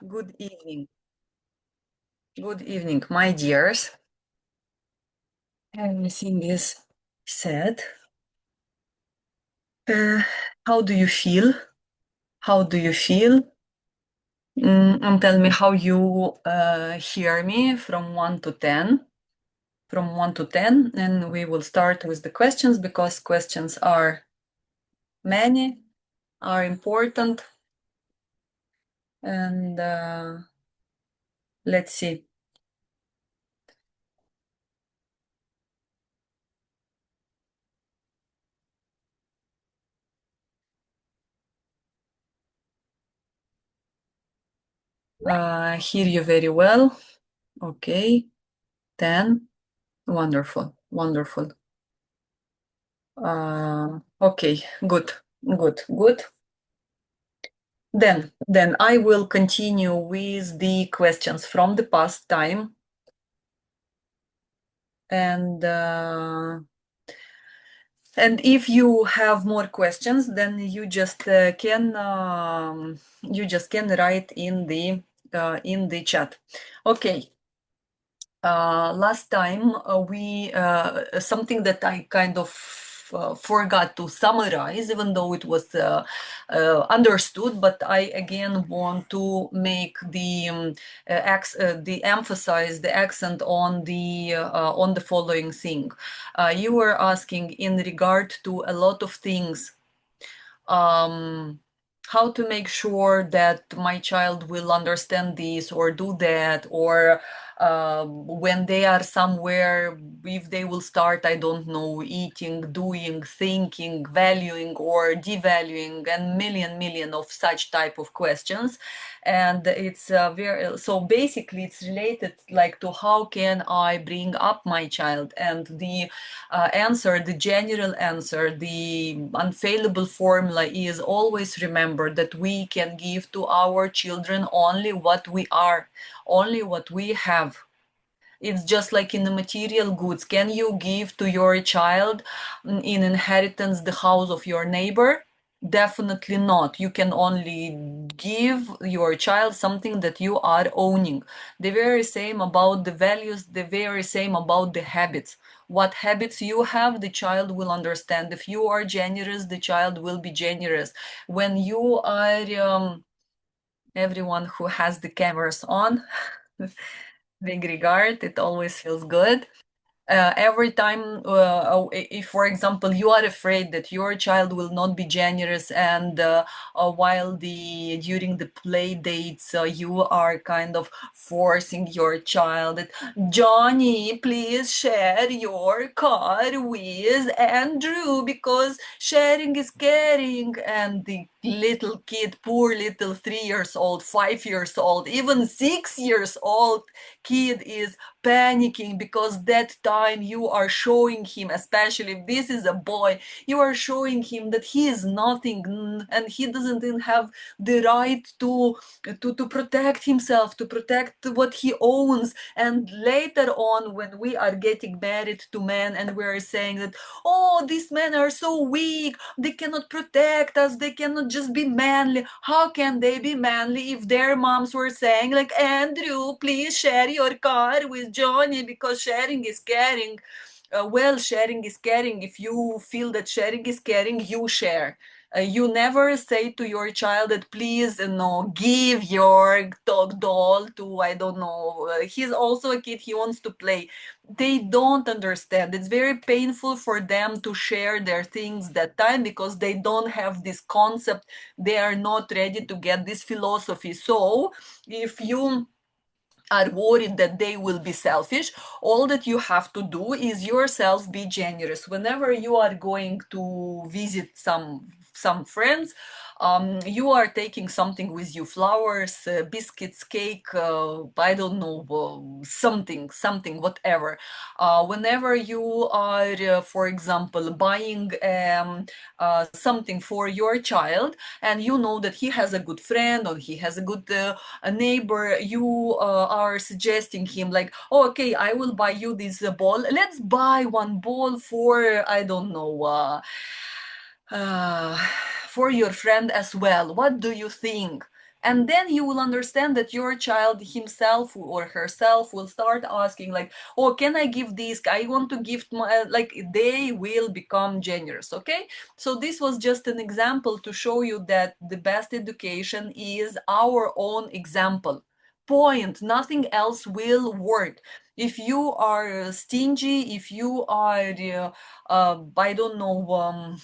Good evening. Good evening, my dears. Everything is said. Uh, how do you feel? How do you feel? And tell me how you hear me from 1 to 10. From 1 to 10. And we will start with the questions because questions are many, are important. And let's see. Hear you very well. Okay. 10. Wonderful. Wonderful. Okay, good, good, good. Then I will continue with the questions from the past time, and if you have more questions, then you just can write in the chat. Okay. Last time we something that I kind of forgot to summarize, even though it was understood, but I again want to make the emphasize the accent on the following thing. You were asking in regard to a lot of things, um, how to make sure that my child will understand this or do that, or when they are somewhere, if they will start, I don't know, eating, doing, thinking, valuing or devaluing, and million of such type of questions. And it's very, so basically it's related like to how can I bring up my child, and the answer, the general answer, the unfailable formula is always remember that we can give to our children only what we are, only what we have. It's just like in the material goods. Can you give to your child in inheritance the house of your neighbor? Definitely not. You can only give your child something that you are owning. The very same about the values, the very same about the habits. What habits you have, the child will understand. If you are generous, the child will be generous. When you are, everyone who has the cameras on, big regard, it always feels good. Every time, if for example you are afraid that your child will not be generous, and while the during the play dates you are kind of forcing your child that, Johnny, please share your car with Andrew because sharing is caring, and the little kid, poor little 3 years old, 5 years old, even 6 years old kid is panicking because that time you are showing him, especially if this is a boy, you are showing him that he is nothing, and he doesn't even have the right to protect himself, to protect what he owns. And later on, when we are getting married to men and we are saying that, oh, these men are so weak, they cannot protect us, they cannot just be manly. How can they be manly if their moms were saying like, Andrew, please share your car with Johnny because sharing is caring? Well, sharing is caring. If you feel that sharing is caring, you share. You never say to your child that please, no, give your dog doll to, I don't know, he's also a kid, he wants to play. They don't understand. It's very painful for them to share their things that time because they don't have this concept. They are not ready to get this philosophy. So if you are worried that they will be selfish, all that you have to do is yourself be generous. Whenever you are going to visit some friends, you are taking something with you, flowers, biscuits, cake, I don't know, something, whatever. Whenever you are, for example, buying something for your child, and you know that he has a good friend or he has a good a neighbor, you are suggesting him like, oh, okay, I will buy you this ball, let's buy one ball for, I don't know, uh, for your friend as well. What do you think? And then you will understand that your child himself or herself will start asking like, oh, can I give this? I want to give my, like they will become generous. Okay, so this was just an example to show you that the best education is our own example. Point. Nothing else will work. If you are stingy, if you are I don't know,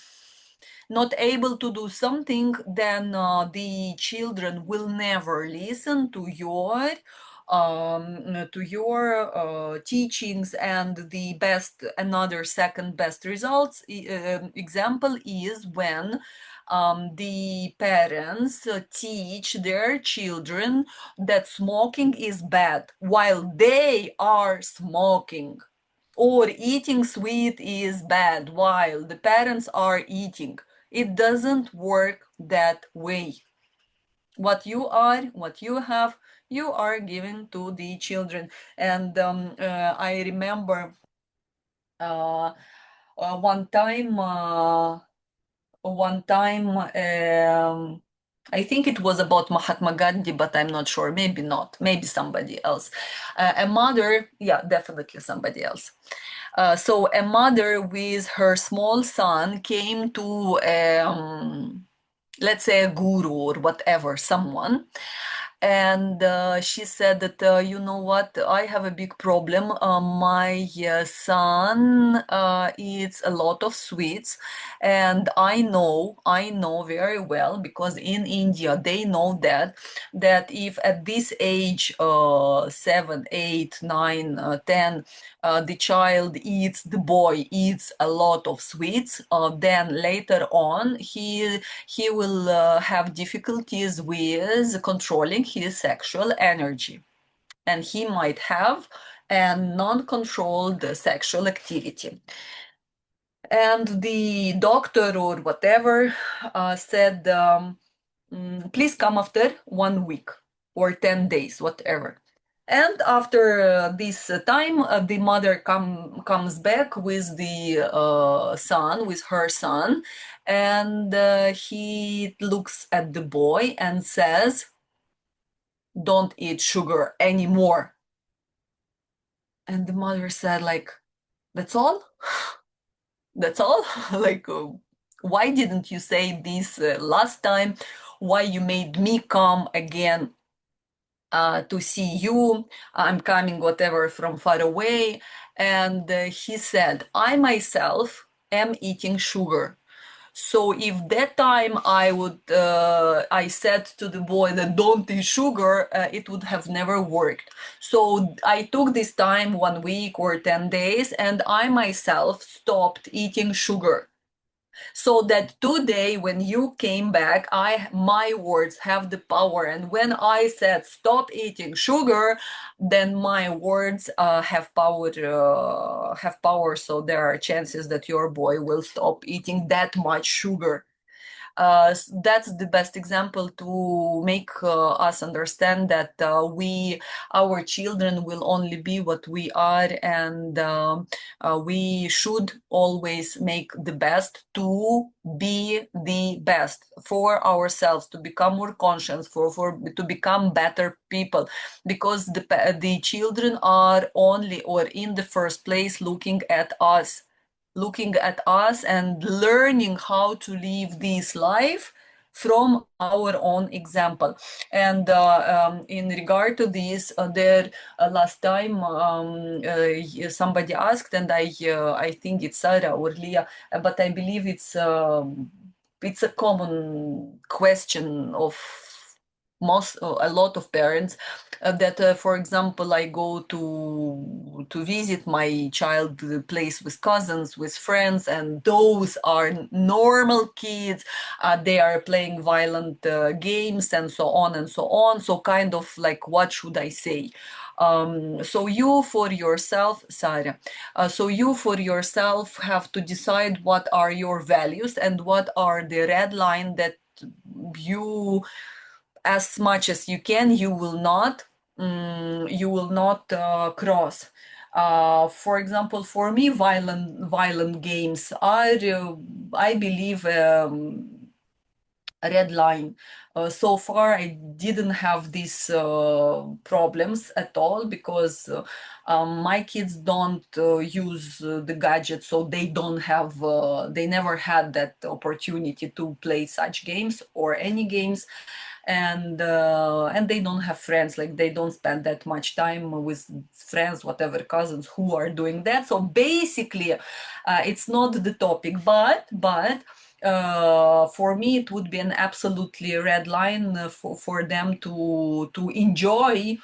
not able to do something, then the children will never listen to your teachings. And the best, another second best results example is when the parents teach their children that smoking is bad while they are smoking, or eating sweet is bad while the parents are eating. It doesn't work that way. What you are, what you have, you are giving to the children. And I remember uh, uh, one time, uh, one time, I think it was about Mahatma Gandhi, but I'm not sure. Maybe not. Maybe somebody else. A mother, yeah, definitely somebody else. So a mother with her small son came to, let's say, a guru or whatever, someone. And she said that, you know what, I have a big problem. My son eats a lot of sweets, and I know very well, because in India they know that if at this age, 7, 8, 9, 10, the boy eats a lot of sweets, then later on he will have difficulties with controlling his sexual energy, and he might have a non-controlled sexual activity. And the doctor or whatever said, please come after 1 week or 10 days, whatever. And after this time, the mother comes back with the son, with her son, and he looks at the boy and says, don't eat sugar anymore. And the mother said, like, that's all? That's all? Like, why didn't you say this last time? Why you made me come again to see you? I'm coming, whatever, from far away. And he said, I myself am eating sugar. So if that time I said to the boy that don't eat sugar, it would have never worked. So I took this time, 1 week or 10 days, and I myself stopped eating sugar. So that today when you came back, my words have the power. And when I said stop eating sugar, then my words have power. So there are chances that your boy will stop eating that much sugar. That's the best example to make us understand that our children will only be what we are, and we should always make the best to be the best for ourselves, to become more conscious, for to become better people, because the children are only, or in the first place, looking at us and learning how to live this life from our own example. And in regard to this, there last time somebody asked, and I think it's Sarah or Leah, but I believe it's a common question of a lot of parents, that for example, I go to visit my child place with cousins, with friends, and those are normal kids. They are playing violent games and so on and so on. So kind of like, what should I say? So you for yourself, Sarah, so you for yourself have to decide what are your values and what are the red line that you, as much as you can, you will not cross. For example, for me, violent games are, I believe, red line. So far, I didn't have these problems at all because my kids don't use the gadget, so they don't have, they never had that opportunity to play such games or any games, and they don't have friends, like they don't spend that much time with friends, whatever, cousins who are doing that. So basically, it's not the topic, but for me it would be an absolutely red line for them to enjoy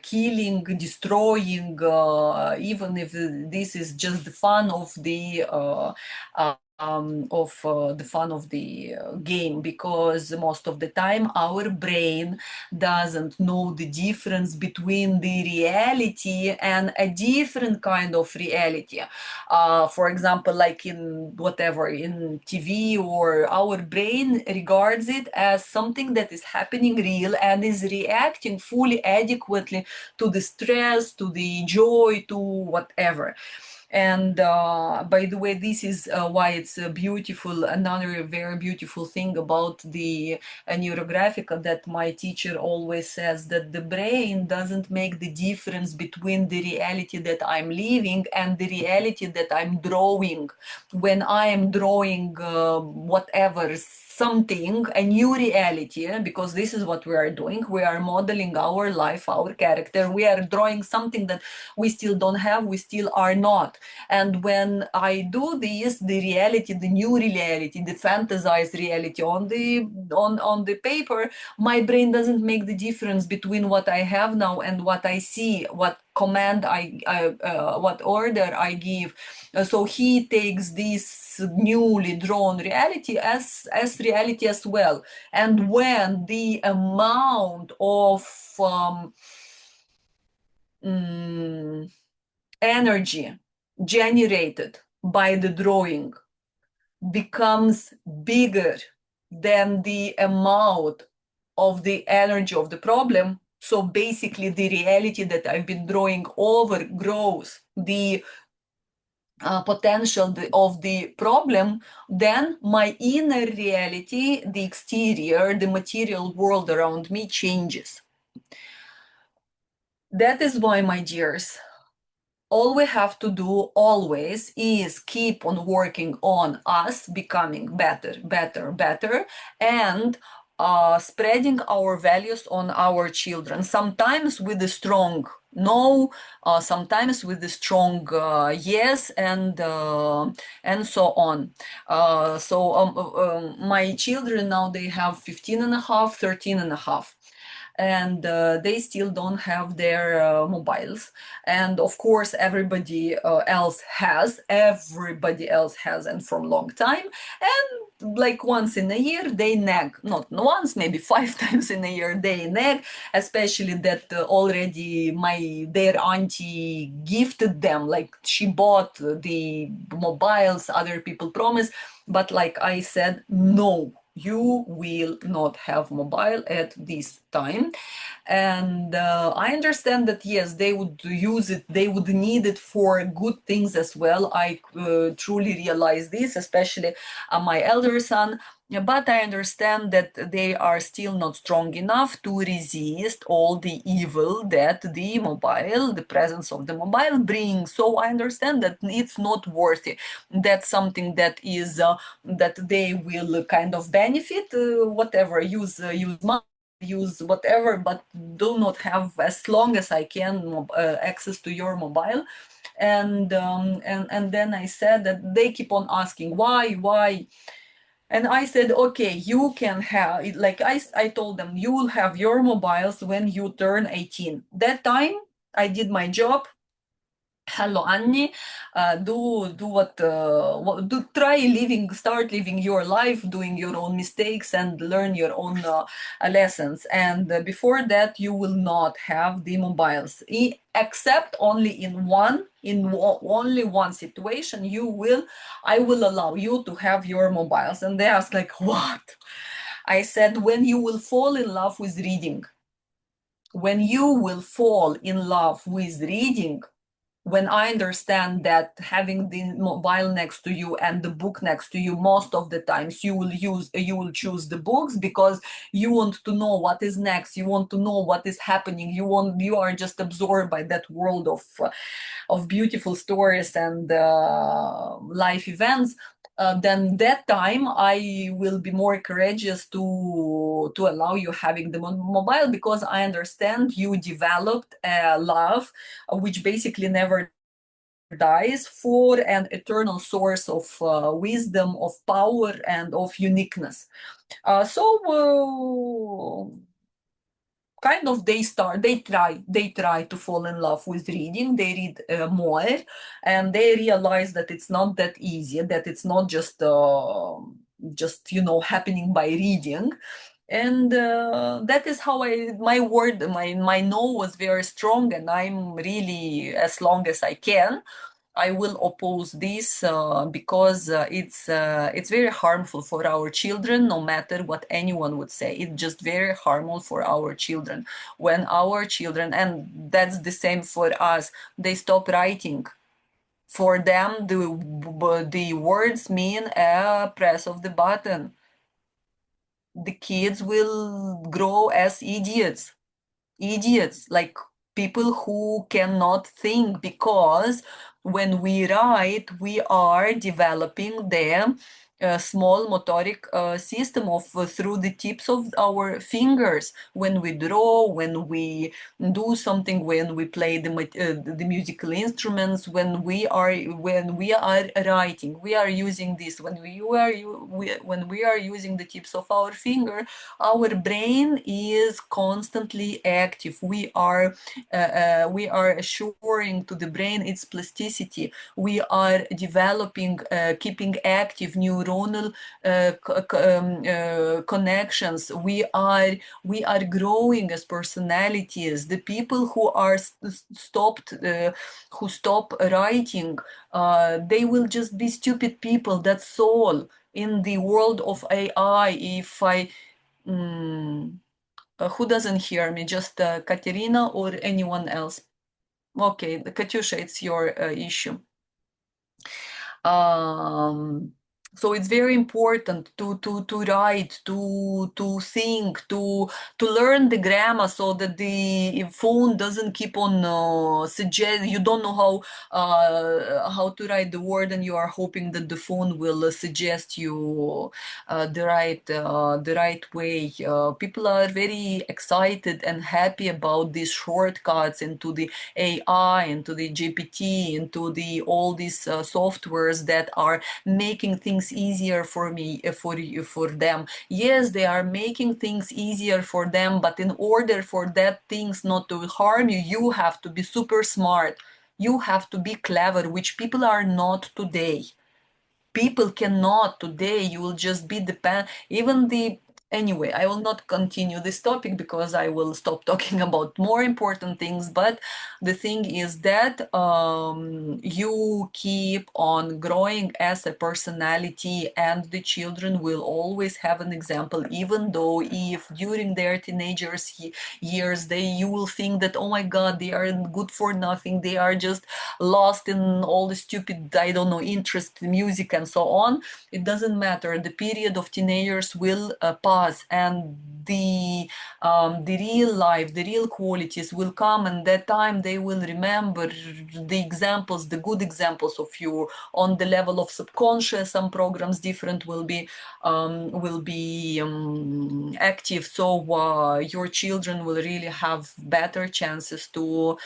killing, destroying, even if this is just the fun of the fun of the game, because most of the time our brain doesn't know the difference between the reality and a different kind of reality. For example, like in whatever, in TV, or our brain regards it as something that is happening real and is reacting fully adequately to the stress, to the joy, to whatever. And by the way, this is why it's beautiful. Another very beautiful thing about the neurographica, that my teacher always says, that the brain doesn't make the difference between the reality that I'm living and the reality that I'm drawing. When I am drawing whatever, something, a new reality, because this is what we are doing. We are modeling our life, our character. We are drawing something that we still don't have, we still are not. And when I do this, the reality, the new reality, the fantasized reality on the paper, my brain doesn't make the difference between what I have now and what I see, what command what order I give. So he takes this newly drawn reality as reality as well. And when the amount of mm, energy generated by the drawing becomes bigger than the amount of the energy of the problem, so basically the reality that I've been drawing overgrows the potential of the problem, then my inner reality, the exterior, the material world around me changes. That is why, my dears, all we have to do always is keep on working on us becoming better, better, better, and spreading our values on our children. Sometimes with a strong no, sometimes with a strong yes, and so on. My children now, they have 15 and a half, 13 and a half, and they still don't have their mobiles. And of course everybody else has, and from long time. And like once in a year they nag, not once, maybe 5 times in a year they nag, especially that already their auntie gifted them, like she bought the mobiles other people promised. But like I said, no, you will not have mobile at this time. And I understand that yes, they would use it, they would need it for good things as well. I truly realize this, especially my elder son. Yeah, but I understand that they are still not strong enough to resist all the evil that the presence of the mobile brings. So I understand that it's not worthy. That's something that is that they will kind of benefit, whatever, use money, use whatever, but do not have, as long as I can, access to your mobile. And then I said that they keep on asking why. And I said, okay, you can have it. Like I told them, you will have your mobiles when you turn 18. That time I did my job. Hello, Annie. Do what do try living, start living your life, doing your own mistakes, and learn your own lessons. And before that, you will not have the mobiles, except only only one situation. I will allow you to have your mobiles. And they asked, like, what? I said, when you will fall in love with reading, when you will fall in love with reading, when I understand that having the mobile next to you and the book next to you, most of the times you will choose the books because you want to know what is next, you want to know what is happening, you are just absorbed by that world of beautiful stories and life events. Then that time I will be more courageous to allow you having the mobile, because I understand you developed a love which basically never dies, for an eternal source of wisdom, of power, and of uniqueness. So kind of they try to fall in love with reading. They read more, and they realize that it's not that easy, that it's not just happening by reading. And that is how my no was very strong, and I'm really, as long as I can, I will oppose this, because it's very harmful for our children, no matter what anyone would say. It's just very harmful for our children. When our children, and that's the same for us, they stop writing. For them, the words mean a press of the button. The kids will grow as idiots, like people who cannot think, because when we write, we are developing the small motoric system of through the tips of our fingers. When we draw, when we do something, when we play the musical instruments, when we are writing, we are using this. When we are using the tips of our finger, our brain is constantly active. We are assuring to the brain its plasticity. We are developing, keeping active neuronal connections. We are growing as personalities. The people who are who stop writing, they will just be stupid people. That's all. In the world of AI, if I who doesn't hear me? Just Katerina or anyone else? Okay, Katyusha, it's your issue. Um, so it's very important to write, to think, to learn the grammar, so that the phone doesn't keep on suggest. You don't know how to write the word, and you are hoping that the phone will suggest you the right way. People are very excited and happy about these shortcuts into the AI, into the GPT, into the all these softwares that are making things easier for me, for you, for them. Yes, they are making things easier for them, but in order for that things not to harm you, you have to be super smart. You have to be clever, which people are not today. People cannot today. You will just be depend. Even the Anyway, I will not continue this topic because I will stop talking about more important things. But the thing is that you keep on growing as a personality, and the children will always have an example. Even though if during their years you will think that, oh my god, they are good for nothing, they are just lost in all the stupid, I don't know, interest in music and so on. It doesn't matter. The period of teenagers will pass, and the real life, the real qualities will come, and that time they will remember the examples, the good examples of you. On the level of subconscious, some programs different will be active, so your children will really have better chances to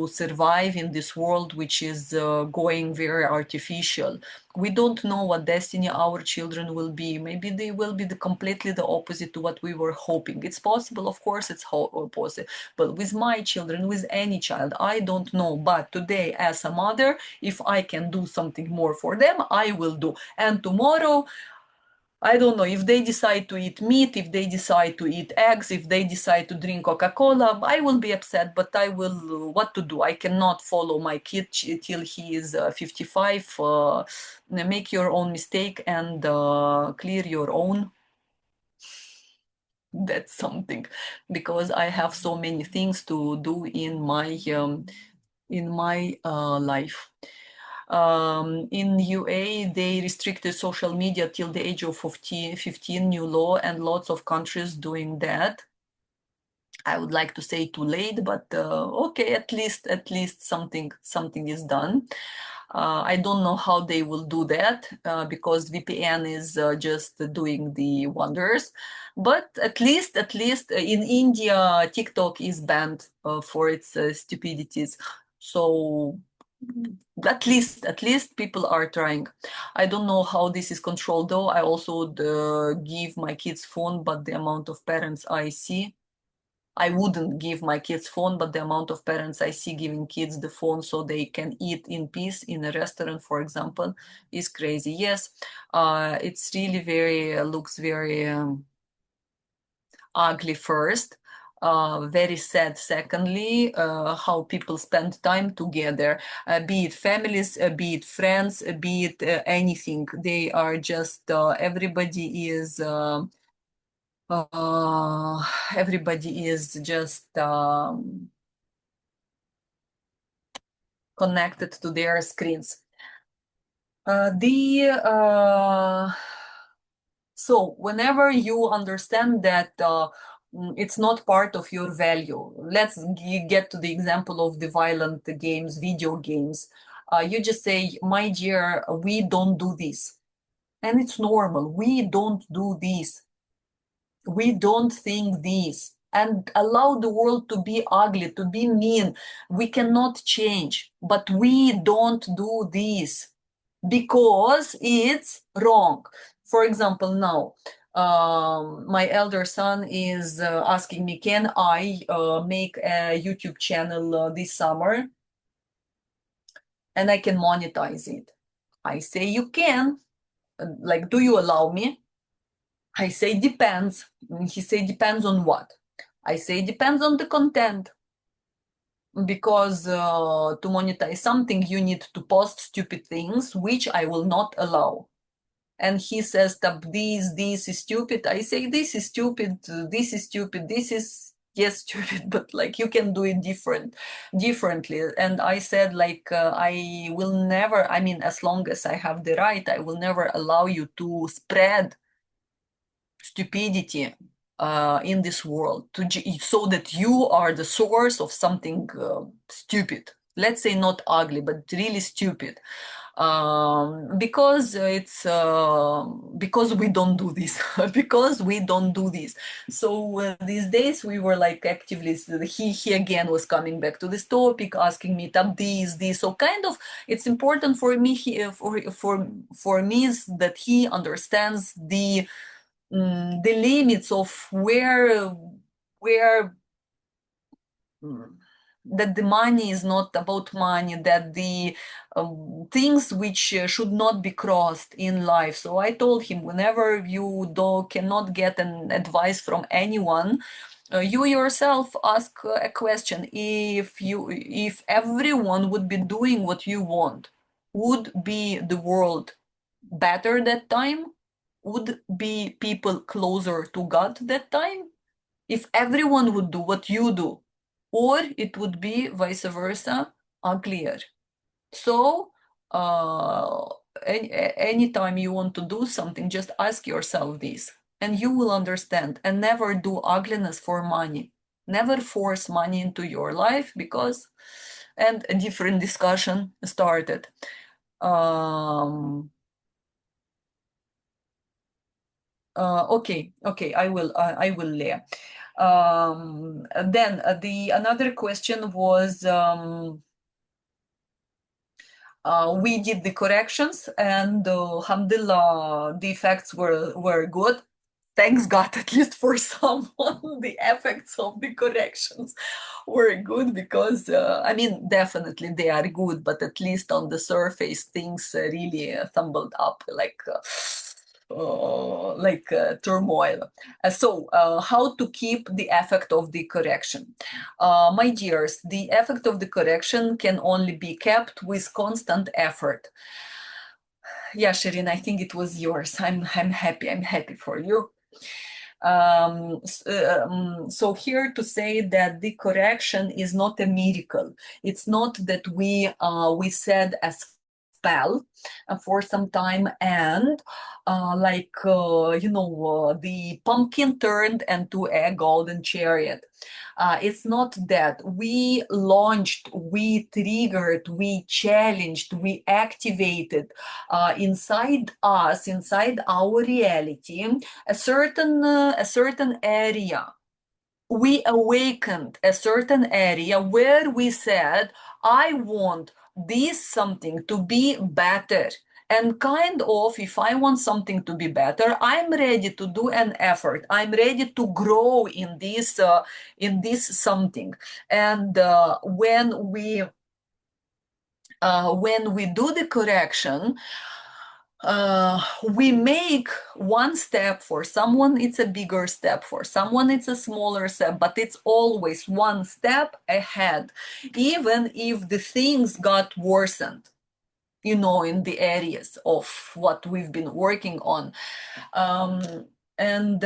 survive in this world, which is going very artificial. We don't know what destiny our children will be. Maybe they will be completely the opposite to what we were hoping. It's possible, of course, it's possible. But with my children, with any child, I don't know. But today, as a mother, if I can do something more for them, I will do. And tomorrow, I don't know, if they decide to eat meat, if they decide to eat eggs, if they decide to drink Coca-Cola, I will be upset, but I will, what to do? I cannot follow my kid till he is 55. Make your own mistake and clear your own. That's something, because I have so many things to do in my in my life. In UA, they restricted social media till the age of 15, new law, and lots of countries doing that. I would like to say too late, but okay, at least something is done. I don't know how they will do that because VPN is just doing the wonders. But at least in India, TikTok is banned for its stupidities. So at least people are trying. I don't know how this is controlled though. I also give my kids phone, but the amount of parents I see, I wouldn't give my kids phone, but the amount of parents I see giving kids the phone so they can eat in peace in a restaurant, for example, is crazy. Yes, it's really looks very ugly first. Very sad, secondly, how people spend time together, be it families, be it friends, be it anything. They are just, uh, everybody is just connected to their screens. The So whenever you understand that it's not part of your value, let's get to the example of the violent games, video games. You just say, "My dear, we don't do this," and it's normal. We don't do this. We don't think this, and allow the world to be ugly, to be mean. We cannot change, but we don't do this because it's wrong. For example, now my elder son is asking me, can I make a YouTube channel this summer and I can monetize it? I say, you can. Like, do you allow me? I say, depends. He say, depends on what? I say, depends on the content. Because to monetize something, you need to post stupid things, which I will not allow. And he says, stop this is stupid. I say, this is stupid, this is stupid, this is, yes, stupid, but like you can do it differently. And I said, like, I will never, I mean, as long as I have the right, I will never allow you to spread stupidity in this world so that you are the source of something stupid. Let's say not ugly, but really stupid. Because it's because we don't do this. Because we don't do this. So these days we were like actively, he again was coming back to this topic, asking me, tap this. So kind of it's important for me, for me is that he understands the limits of where mm, that the money is not about money, that the things which should not be crossed in life. So I told him, whenever you cannot get an advice from anyone, you yourself ask a question. If everyone would be doing what you want, would be the world better that time? Would be people closer to God that time? If everyone would do what you do, or it would be vice versa, uglier. So, uh, anytime you want to do something, just ask yourself this, and you will understand. And never do ugliness for money. Never force money into your life because, and a different discussion started. Um, okay, I will, Leah. Then the another question was, we did the corrections, and alhamdulillah, the effects were good. Thanks God, at least for someone, the effects of the corrections were good because, I mean, definitely they are good, but at least on the surface, things really tumbled up like turmoil. So, how to keep the effect of the correction? My dears, the effect of the correction can only be kept with constant effort. Yeah, Shirin, I think it was yours. I'm happy. I'm happy for you. So here to say that the correction is not a miracle. It's not that we said a spell for some time and the pumpkin turned into a golden chariot. It's not that we launched, we triggered, we challenged, we activated inside us, inside our reality, a certain area. We awakened a certain area where we said, I want this something to be better. And kind of, if I want something to be better, I'm ready to do an effort. I'm ready to grow in this something. And when we do the correction, we make one step. For someone it's a bigger step, for someone it's a smaller step, but it's always one step ahead, even if the things got worsened, in the areas of what we've been working on. And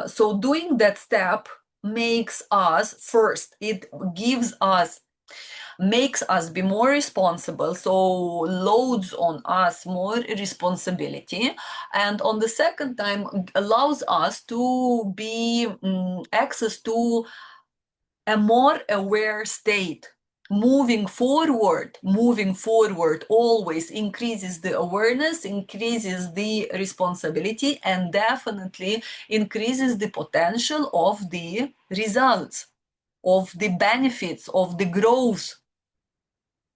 so doing that step makes us, first, it gives us makes us be more responsible, so loads on us more responsibility, and on the second time allows us to be access to a more aware state. Moving forward always increases the awareness, increases the responsibility, and definitely increases the potential of the results, of the benefits, of the growth.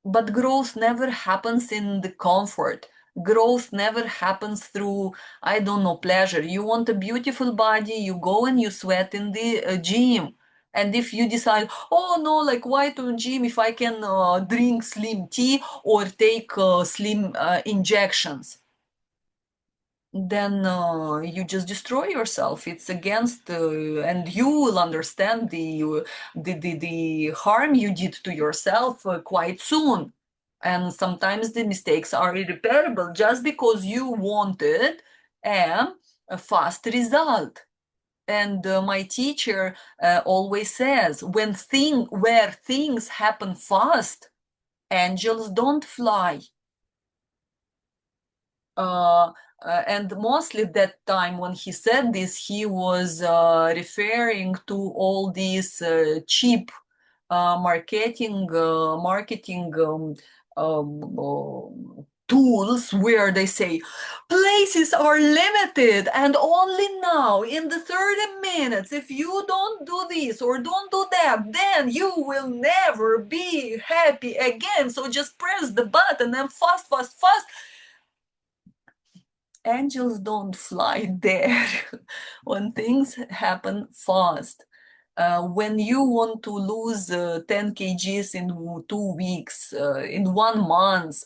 But growth never happens in the comfort. Growth never happens through, I don't know, pleasure. You want a beautiful body, you go and you sweat in the gym. And if you decide, oh no, like why to gym if I can drink slim tea or take slim injections? Then you just destroy yourself. It's against, and you will understand the harm you did to yourself quite soon. And sometimes the mistakes are irreparable just because you wanted a, a fast result. And my teacher always says, where things happen fast, angels don't fly. uh, and mostly that time when he said this, he was referring to all these cheap marketing tools where they say places are limited and only now in the 30 minutes, if you don't do this or don't do that, then you will never be happy again, so just press the button and fast fast fast. Angels don't fly there. When things happen fast. When you want to lose 10 kgs in 2 weeks, in 1 month,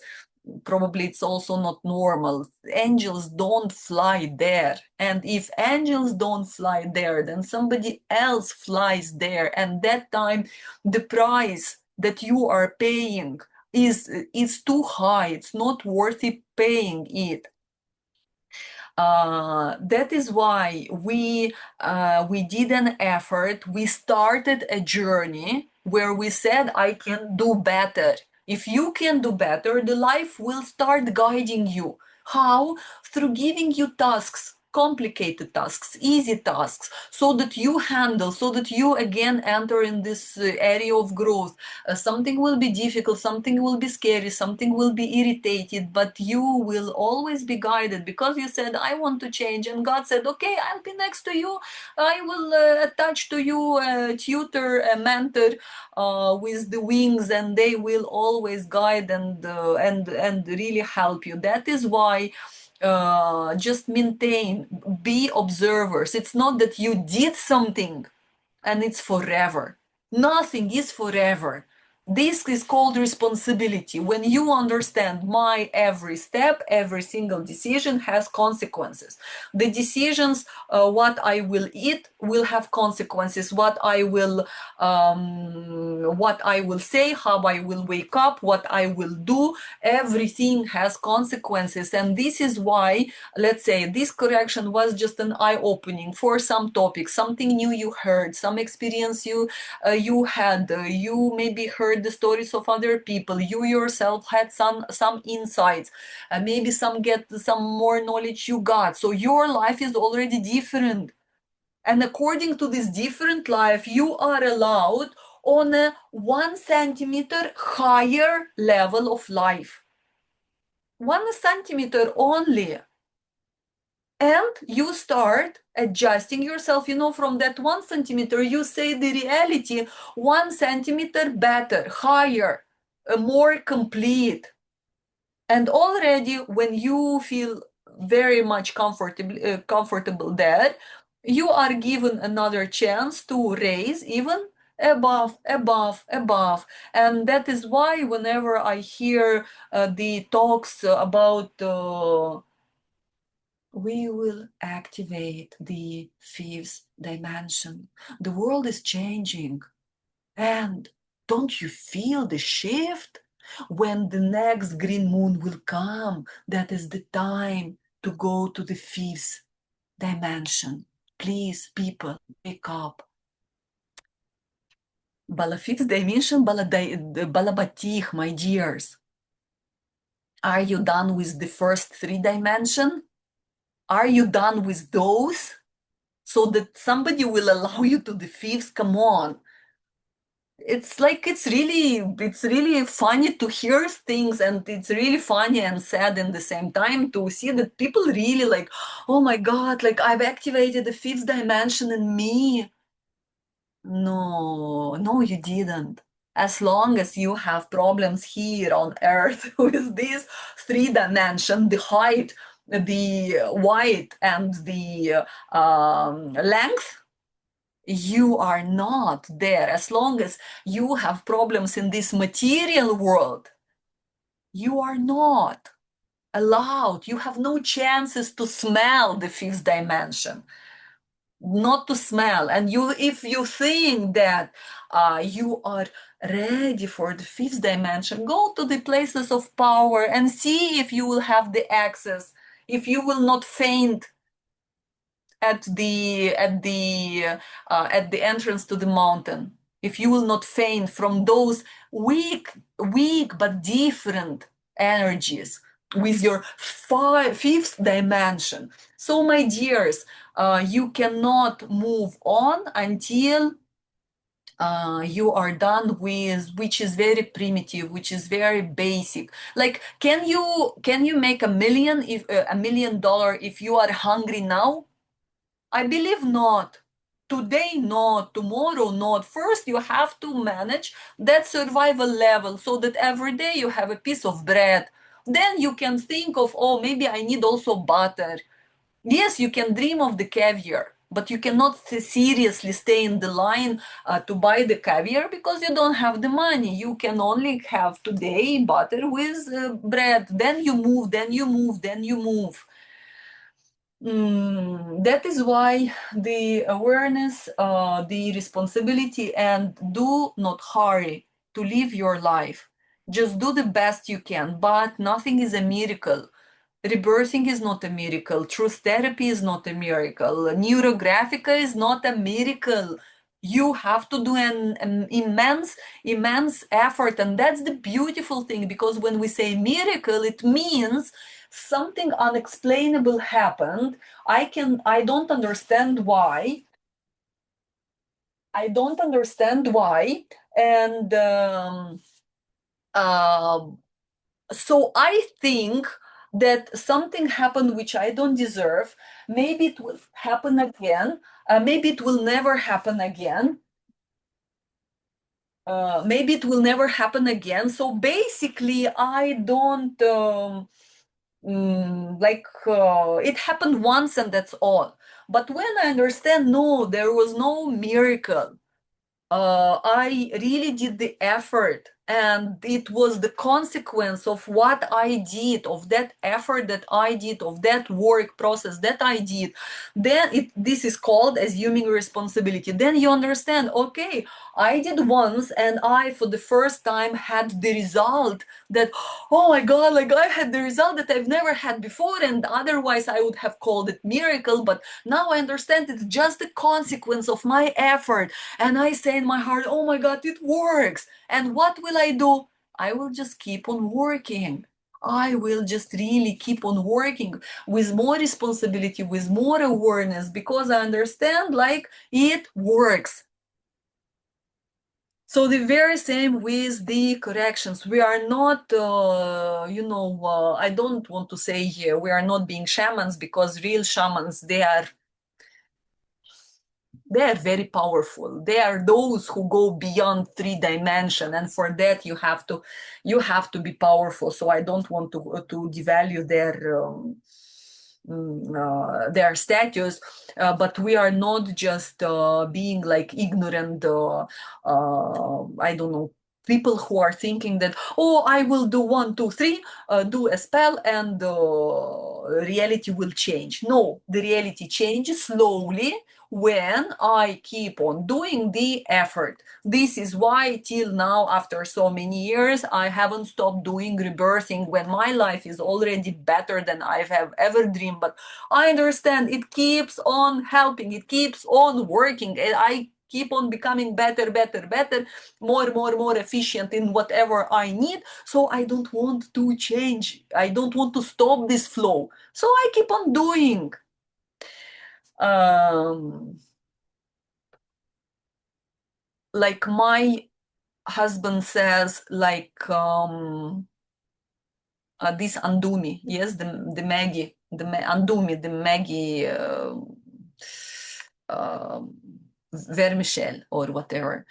probably it's also not normal. Angels don't fly there. And if angels don't fly there, then somebody else flies there. And that time, the price that you are paying is too high. It's not worthy paying it. That is why we did an effort. We started a journey where we said, I can do better. If you can do better, the life will start guiding you. How? Through giving you tasks, complicated tasks, easy tasks, so that you handle, so that you again enter in this area of growth. Something will be difficult, something will be scary, something will be irritated, but you will always be guided because you said, I want to change. And God said, okay, I'll be next to you. I will attach to you a tutor, a mentor with the wings, and they will always guide and really help you. That is why just maintain, be observers. It's not that you did something and it's forever. Nothing is forever. This is called responsibility. When you understand my every step, every single decision has consequences. The decisions, what I will eat will have consequences. What I will say, how I will wake up, what I will do, everything has consequences. And this is why, let's say, this correction was just an eye-opening for some topic, something new you heard, some experience you had, you maybe heard the stories of other people, you yourself had some insights, maybe some more knowledge you got, so your life is already different, and according to this different life you are allowed on a 1 centimeter higher level of life, 1 centimeter only. And you start adjusting yourself, from that 1 centimeter, you say the reality 1 centimeter better, higher, more complete. And already when you feel very much comfortable there, you are given another chance to raise even above, above, above. And that is why whenever I hear the talks about we will activate the fifth dimension. The world is changing. And don't you feel the shift? When the next green moon will come, that is the time to go to the fifth dimension. Please, people, wake up. Bala fifth dimension, bala batich, my dears. Are you done with the first 3 dimensions? Are you done with those? So that somebody will allow you to the fifth? Come on. It's like it's really funny to hear things, and it's really funny and sad in the same time to see that people really like, oh my God, like I've activated the fifth dimension in me. No, no, you didn't. As long as you have problems here on Earth with these 3 dimension, the height, the width, and the length, you are not there. As long as you have problems in this material world, you are not allowed. You have no chances to smell the fifth dimension, not to smell. And if you think that you are ready for the fifth dimension, go to the places of power and see if you will have the access, if you will not faint at the entrance to the mountain, if you will not faint from those weak but different energies with your fifth dimension. So my dears, you cannot move on until you are done with which is very primitive, which is very basic. Like, can you make $1 million if you are hungry now? I believe not. Today, not. Tomorrow, not. First, you have to manage that survival level so that every day you have a piece of bread. Then you can think of, oh, maybe I need also butter. Yes, you can dream of the caviar, but you cannot seriously stay in the line to buy the caviar because you don't have the money. You can only have today butter with bread. Then you move, then you move, then you move. That is why the awareness, the responsibility, and do not hurry to live your life. Just do the best you can, but nothing is a miracle. Rebirthing is not a miracle. Truth therapy is not a miracle. Neurographica is not a miracle. You have to do an immense effort, and that's the beautiful thing, because when we say miracle, it means something unexplainable happened. I don't understand why. I don't understand why. And uh, so I think that something happened which I don't deserve. Maybe it will happen again. Maybe it will never happen again. Maybe it will never happen again. So basically, I don't it happened once and that's all. But when I understand, no, there was no miracle. I really did the effort and it was the consequence of what I did, of that effort that I did, of that work process that I did, then this is called assuming responsibility. Then you understand, okay, I did once and I for the first time had the result that, oh my god, like I had the result that I've never had before, and otherwise I would have called it miracle, but now I understand it's just the consequence of my effort. And I say in my heart, oh my god, it works. And what will I do? I will just keep on working. I will just really keep on working with more responsibility, with more awareness, because I understand like it works. So the very same with the corrections. We are not, I don't want to say here, we are not being shamans, because real shamans, they are very powerful. They are those who go beyond 3 dimension, and for that you have to be powerful. So I don't want to devalue their status, but we are not just being like ignorant, I don't know, people who are thinking that, oh, I will do 1 2 3, do a spell, and reality will change. No, the reality changes slowly when I keep on doing the effort. This is why till now, after so many years, I haven't stopped doing rebirthing when my life is already better than I have ever dreamed. But I understand it keeps on helping, it keeps on working, and I keep on becoming better, better, better, more efficient in whatever I need. So I don't want to change. I don't want to stop this flow. So I keep on doing. Um, like my husband says, like this undo me, yes, the Maggie, undo me, the Maggie uh, vermicelli or whatever.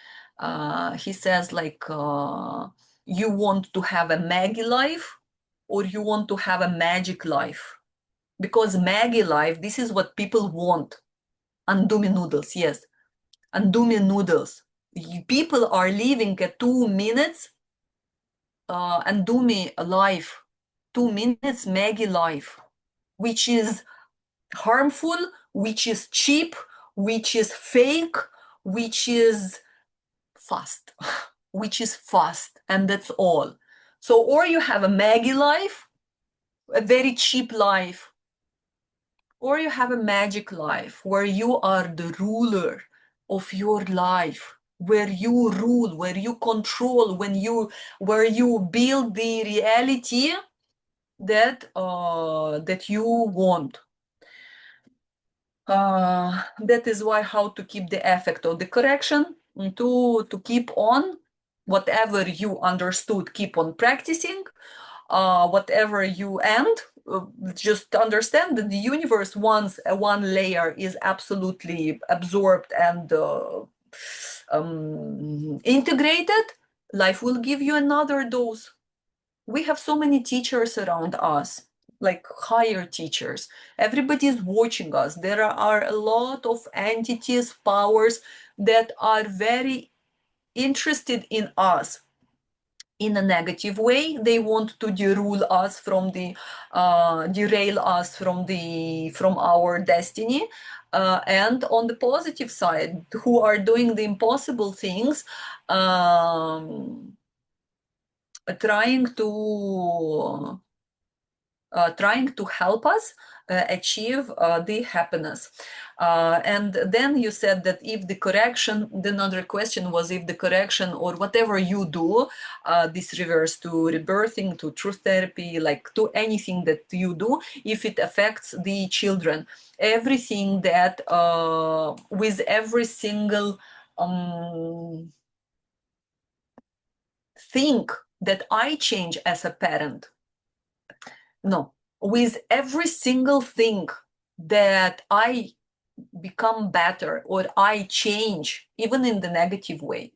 He says like, you want to have a Maggie life or you want to have a magic life? Because Maggie life, this is what people want. Undo me noodles, yes, undo me noodles. People are living at 2 minutes and do me life, 2 minutes Maggie life, which is harmful, which is cheap, which is fake, which is fast, which is fast, and that's all. So, or you have a Maggie life, a very cheap life, or you have a magic life where you are the ruler of your life, where you rule, where you control, where you build the reality that you want. That is why how to keep the effect of the correction, to keep on whatever you understood, keep on practicing. Whatever you end, just understand that the universe, once one layer is absolutely absorbed and integrated, life will give you another dose. We have so many teachers around us, like higher teachers. Everybody is watching us. There are a lot of entities, powers that are very interested in us in a negative way. They want to derail us from our destiny. And on the positive side, who are doing the impossible things, trying to help us achieve the happiness. And then you said that if the correction, the another question was if the correction or whatever you do, this refers to rebirthing, to truth therapy, like to anything that you do, if it affects the children, everything that with every single thing that I change as a parent, no, with every single thing that I become better or I change, even in the negative way,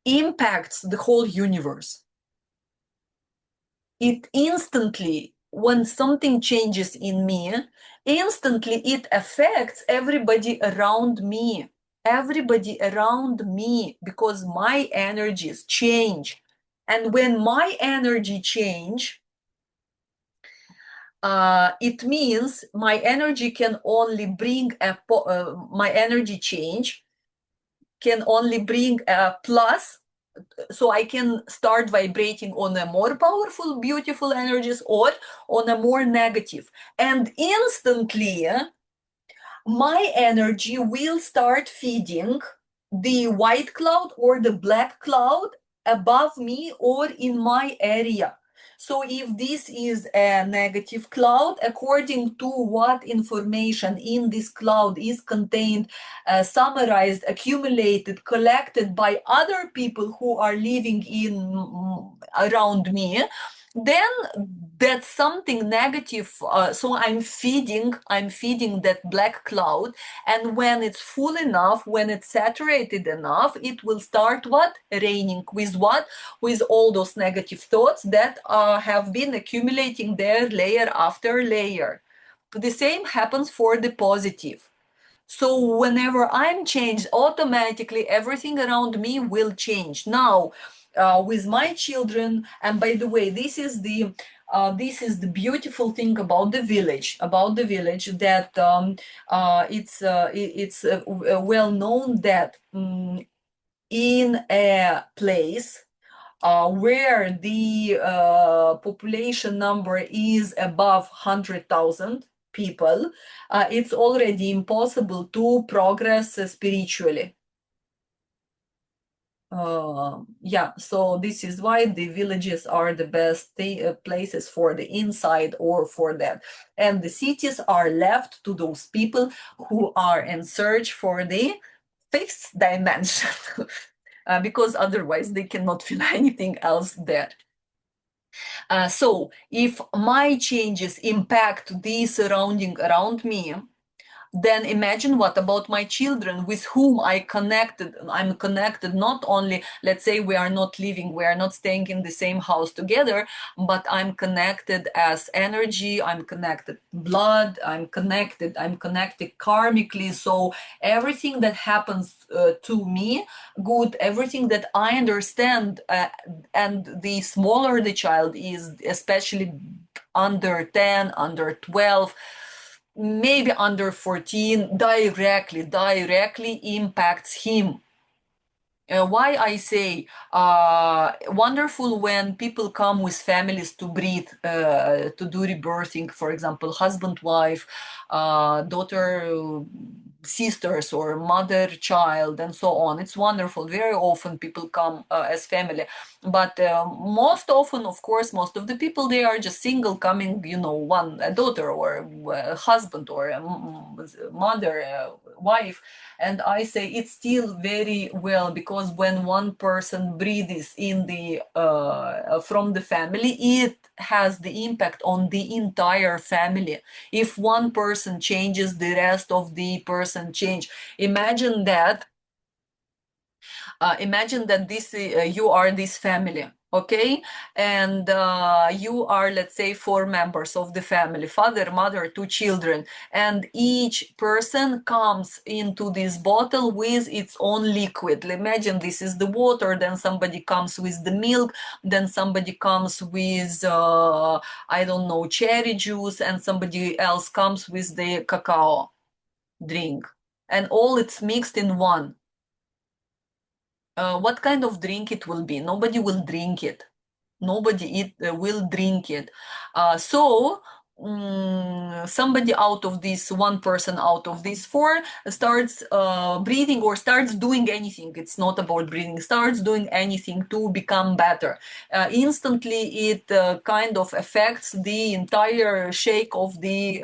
impacts the whole universe. It instantly, when something changes in me, instantly it affects everybody around me. Everybody around me, because my energies change. And when my energy change, it means my energy can only bring my energy change can only bring a plus, so I can start vibrating on a more powerful, beautiful energies or on a more negative. And instantly, my energy will start feeding the white cloud or the black cloud above me or in my area. So if this is a negative cloud, according to what information in this cloud is contained, summarized, accumulated, collected by other people who are living in around me, then that's something negative. So I'm feeding that black cloud, and when it's full enough, when it's saturated enough, it will start what? Raining. With what? With all those negative thoughts that have been accumulating there layer after layer. The same happens for the positive. So whenever I'm changed, automatically everything around me will change. Now, with my children, and by the way, this is the beautiful thing about the village. That it's well known that in a place where the population number is above 100,000 people, it's already impossible to progress spiritually. Yeah, so this is why the villages are the best places for the inside or for that. And the cities are left to those people who are in search for the fifth dimension, because otherwise they cannot feel anything else there. So if my changes impact the surrounding around me, then imagine what about my children with whom I'm connected. Not only, let's say, we are not living, we are not staying in the same house together, but I'm connected as energy, I'm connected blood, I'm connected karmically. So everything that happens to me, good, everything that I understand, and the smaller the child is, especially under 10, under 12, maybe under 14, directly impacts him. Why I say wonderful when people come with families to breathe, to do rebirthing, for example, husband, wife, daughter, sisters, or mother, child, and so on. It's wonderful. Very often people come as family, but most often, of course, most of the people, they are just single, coming, a daughter or a husband or a mother, wife. And I say it's still very well, because when one person breathes in the from the family, it has the impact on the entire family. If one person changes, the rest of the person change. Imagine that this you are this family, okay, and you are, let's say, four members of the family: father, mother, two children, and each person comes into this bottle with its own liquid. Imagine this is the water, then somebody comes with the milk, then somebody comes with I don't know, cherry juice, and somebody else comes with the cacao drink, and all it's mixed in one. What kind of drink it will be? Nobody will drink it. Will drink it. So somebody out of this, one person out of these four, starts breathing or starts doing anything. It's not about breathing. Starts doing anything to become better. Instantly, it kind of affects the entire shake of the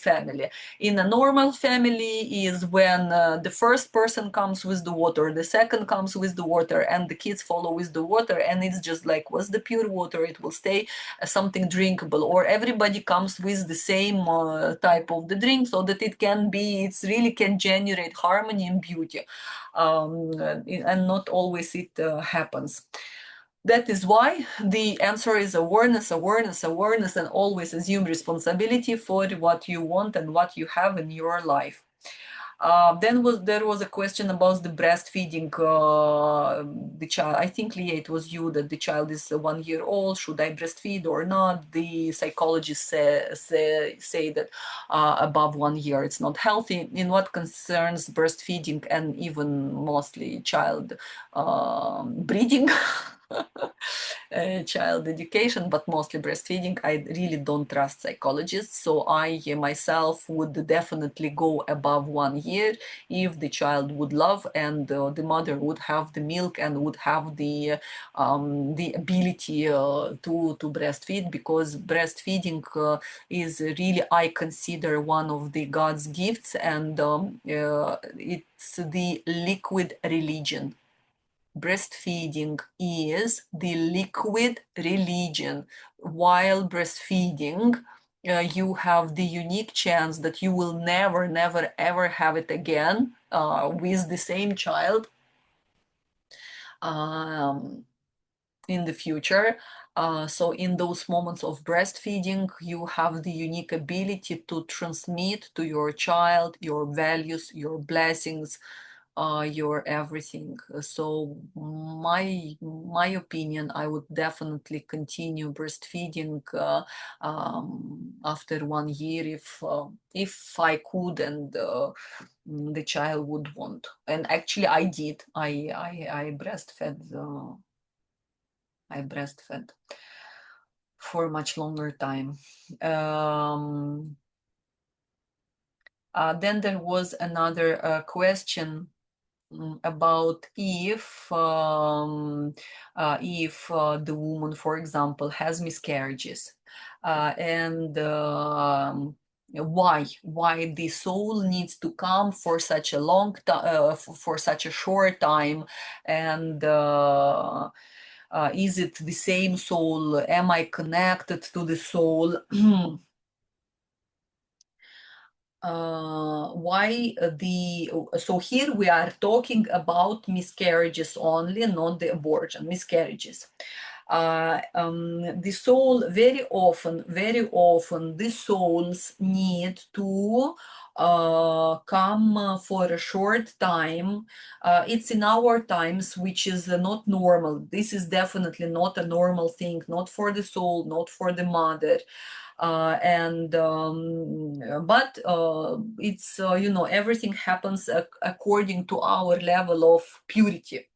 family. In a normal family is when the first person comes with the water, the second comes with the water, and the kids follow with the water, and it's just like, was the pure water, it will stay something drinkable. Or everybody comes with the same type of the drink, so that it's really can generate harmony and beauty. And not always it happens. That is why the answer is awareness, awareness, awareness, and always assume responsibility for what you want and what you have in your life. There was a question about the breastfeeding the child. I think, Leah, it was you, that the child is 1 year old. Should I breastfeed or not? The psychologists say that above 1 year it's not healthy. In what concerns breastfeeding and even mostly child breeding, child education, but mostly breastfeeding, I really don't trust psychologists. So I myself would definitely go above 1 year if the child would love and the mother would have the milk and would have the ability to breastfeed, because breastfeeding is really, I consider, one of the God's gifts, and it's the liquid religion. Breastfeeding is the liquid religion. While breastfeeding, you have the unique chance that you will never, never, ever have it again with the same child um, in the future. So in those moments of breastfeeding, you have the unique ability to transmit to your child your values, your blessings, your everything. So my opinion, I would definitely continue breastfeeding after 1 year if I could, and the child would want. And actually, I did. I breastfed. I breastfed for a much longer time. Then there was another question about if the woman, for example, has miscarriages, and why the soul needs to come for such a long time, for such a short time, and is it the same soul? Am I connected to the soul? Why the So here we are talking about miscarriages only, not the abortion, miscarriages. The soul, very often the souls need to come for a short time. It's in our times, which is not normal. This is definitely not a normal thing, not for the soul, not for the mother. And but it's everything happens according to our level of purity,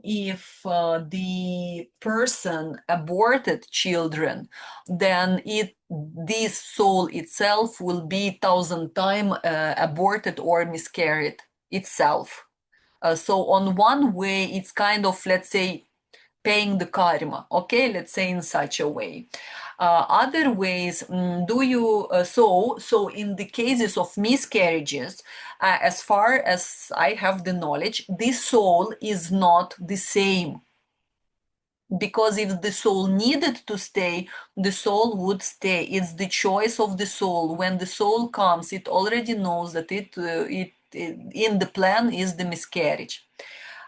if the person aborted children, then this soul itself will be 1,000 times aborted or miscarried itself. So on one way, it's kind of, let's say, paying the karma, okay, let's say in such a way. Other ways, do you so in the cases of miscarriages, as far as I have the knowledge, this soul is not the same, because if the soul needed to stay, the soul would stay. It's the choice of the soul. When the soul comes, it already knows that it in the plan is the miscarriage.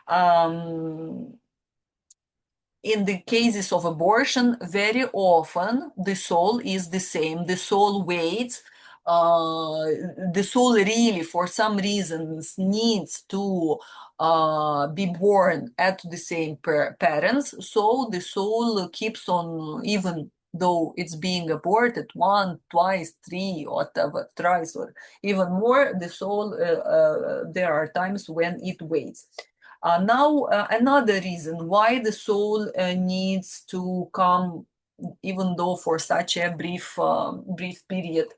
um, in the cases of abortion, very often the soul is the same. The soul waits. Uh, the soul really, for some reasons, needs to be born at the same parents. So the soul keeps on, even though it's being aborted one, twice, three, whatever, thrice, or even more. The soul, there are times when it waits. Now, another reason why the soul needs to come, even though for such a brief period.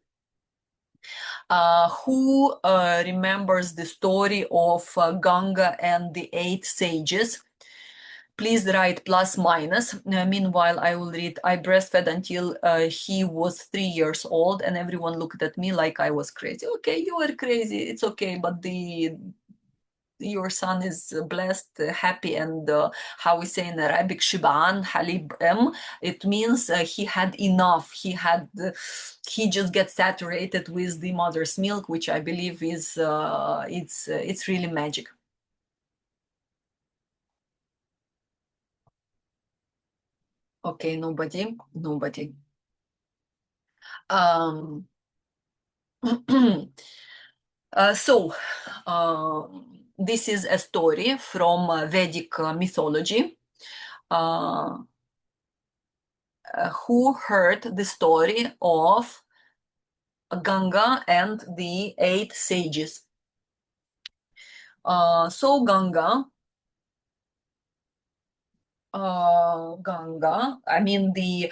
Who remembers the story of Ganga and the 8 sages? Please write plus minus. Meanwhile, I will read. I breastfed until he was 3 years old, and everyone looked at me like I was crazy. Okay, you were crazy. It's okay, but your son is blessed, happy, and how we say in Arabic, shiban halib it means he had enough. He just gets saturated with the mother's milk, which I believe is it's really magic. Okay, nobody. Um, so, this is a story from Vedic mythology. Uh, who heard the story of Ganga and the eight sages? So Ganga. I mean, the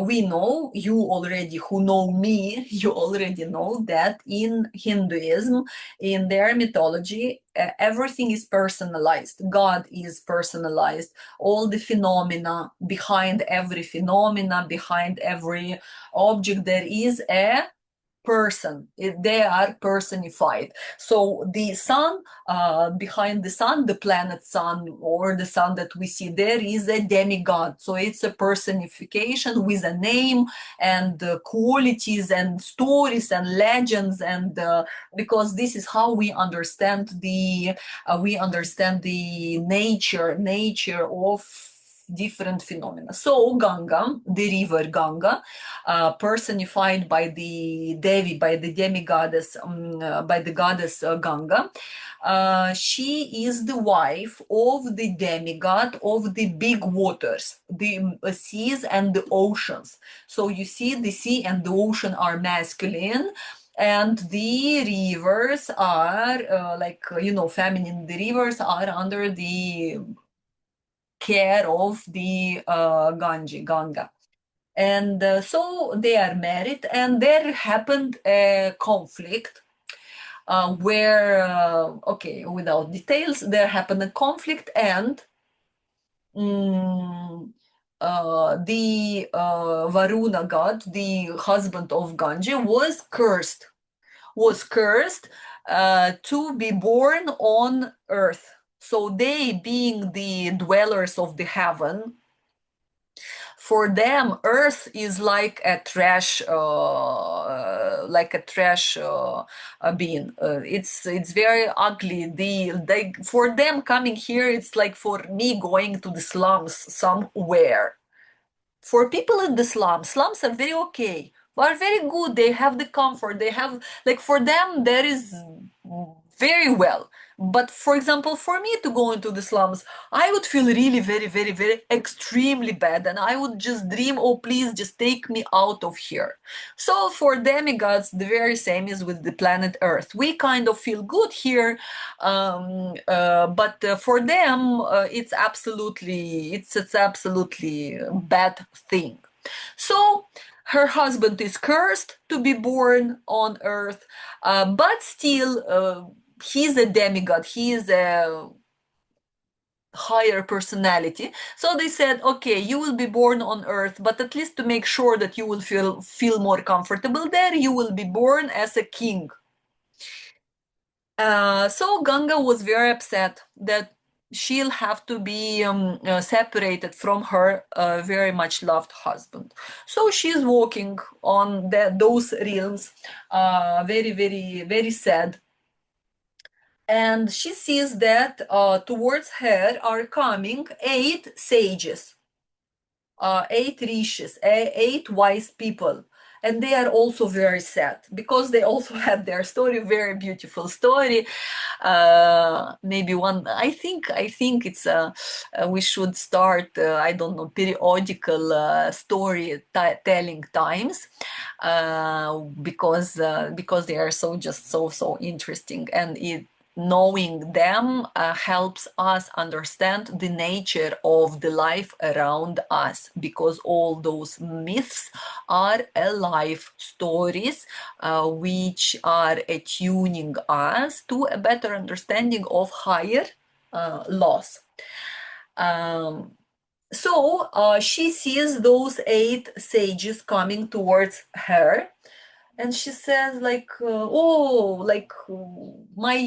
we know, you already, who know me, you already know that in Hinduism, in their mythology, everything is personalized. God is personalized. All the phenomena, behind every phenomena, behind every object, there is a person. They are personified. So the sun, behind the sun, the planet sun, or the sun that we see there, is a demigod. So it's a personification with a name and qualities and stories and legends, and because this is how we understand the nature of different phenomena. So Ganga, the river Ganga, personified by the Devi, by the demigoddess, by the goddess Ganga. She is the wife of the demigod of the big waters, the seas and the oceans. So you see, the sea and the ocean are masculine, and the rivers are feminine. The rivers are under the care of the Ganga. And so they are married, and there happened a conflict where, okay, without details, there happened a conflict, and mm, the Varuna god, the husband of Ganga, was cursed to be born on earth. So they, being the dwellers of the heaven, for them earth is like a trash bin. It's very ugly. For them, coming here, it's like for me going to the slums somewhere. For people in the slums are very okay, are very good. They have the comfort, they have, like, for them there is very well. But for example, for me to go into the slums, I would feel really very extremely bad, and I would just dream, oh please just take me out of here. So for demigods, the very same is with the planet earth. We kind of feel good here, but for them, it's absolutely bad thing. So her husband is cursed to be born on earth, but still, he's a demigod. He is a higher personality. So they said, okay, you will be born on earth, but at least to make sure that you will feel more comfortable there, you will be born as a king. So Ganga was very upset that she'll have to be separated from her very much loved husband. So she's walking on those realms, very sad. And she sees that towards her are coming eight sages, eight rishis, eight wise people. And they are also very sad because they also had their story, very beautiful story. Maybe one, I think it's we should start, I don't know, periodical story telling times, because they are so interesting, and knowing them helps us understand the nature of the life around us, because all those myths are alive stories, which are attuning us to a better understanding of higher laws. Um, so she sees those eight sages coming towards her, and she says like, oh, like my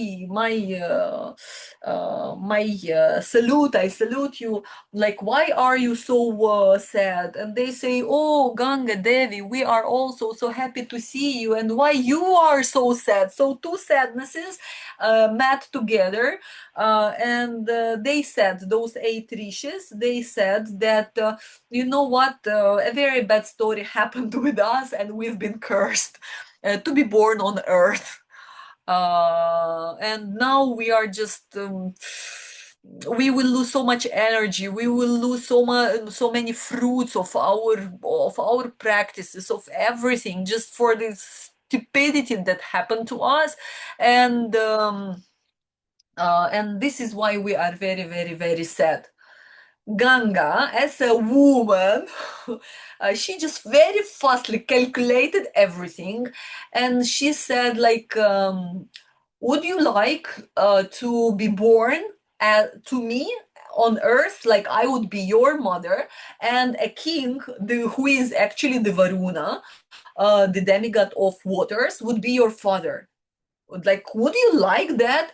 salute, I salute you, like why are you so sad? And they say, oh, Ganga Devi, we are also so happy to see you, and why you are so sad? So two sadnesses met together, and they said, those eight rishis, they said that, you know what, a very bad story happened with us, and we've been cursed to be born on earth, and now we are just we will lose so much energy, we will lose so many fruits of our practices, of everything, just for this stupidity that happened to us. And um, uh, and this is why we are very, very, very sad. Ganga, as a woman, she just very fastly calculated everything, and she said, like, would you like to be born to me on earth, like I would be your mother, and a king, who is actually the Varuna, the demigod of waters, would be your father? Like, would you like that?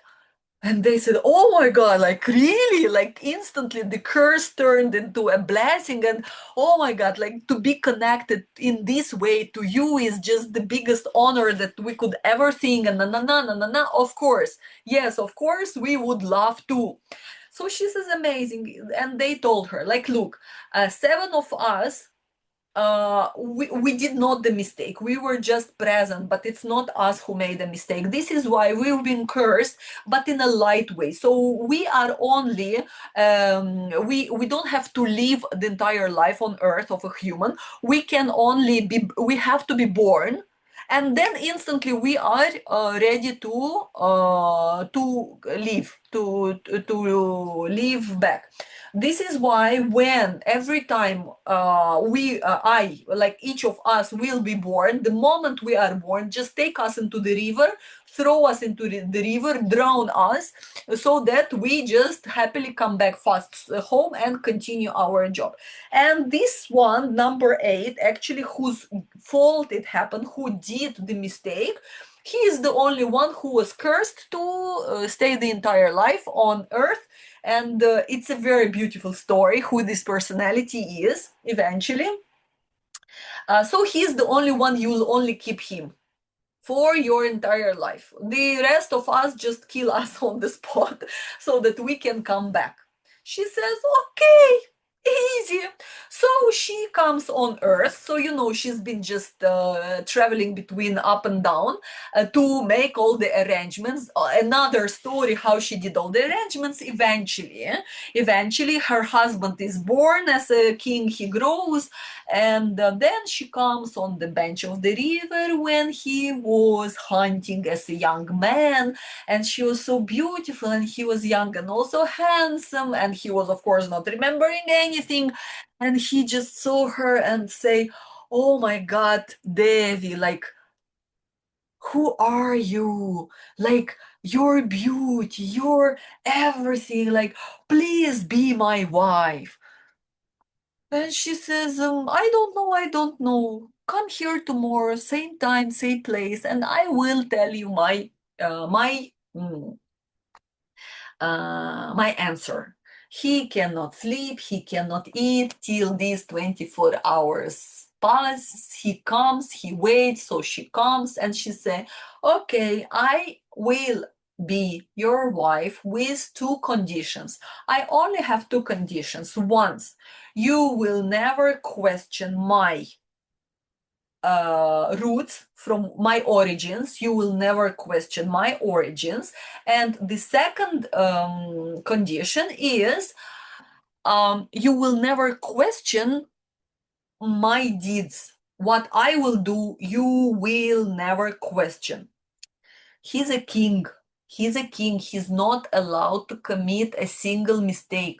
And they said, oh my God, like really, like instantly the curse turned into a blessing. And oh my God, like to be connected in this way to you is just the biggest honor that we could ever think. And na na na na na na. Of course, yes, of course, we would love to. So she says, amazing. And they told her, like, look, seven of us, we did not the mistake. We were just present, but it's not us who made a mistake. This is why we've been cursed, but in a light way. So we are only, we don't have to live the entire life on earth of a human. We can only be, we have to be born, and then instantly we are ready to live, to live back. This is why when every time I, like each of us will be born, the moment we are born, just take us into the river, throw us into the river, drown us, so that we just happily come back fast home and continue our job. And this one, number eight, actually, whose fault it happened, who did the mistake, he is the only one who was cursed to stay the entire life on earth. And it's a very beautiful story who this personality is eventually. So he's the only one, you will only keep him for your entire life. The rest of us just kill us on the spot so that we can come back. She says, okay, easy. So she comes on earth. So, you know, she's been just traveling between up and down to make all the arrangements. Another story how she did all the arrangements. Eventually, her husband is born as a king, he grows, and then she comes on the bench of the river when he was hunting as a young man, and she was so beautiful, and he was young and also handsome, and he was, of course, not remembering anything. And he just saw her and say, oh my God, Devi, like, who are you? Like, your beauty, your everything, like, please be my wife. And she says, I don't know. Come here tomorrow, same time, same place, and I will tell you my answer. He cannot sleep, he cannot eat till these 24 hours pass. He comes, he waits, so she comes, and she say, okay, I will be your wife with two conditions. I only have two conditions. Once, you will never question my roots, from my origins. You will never question my origins. And the second condition is, you will never question my deeds. What I will do, you will never question. He's a king. He's a king. He's not allowed to commit a single mistake.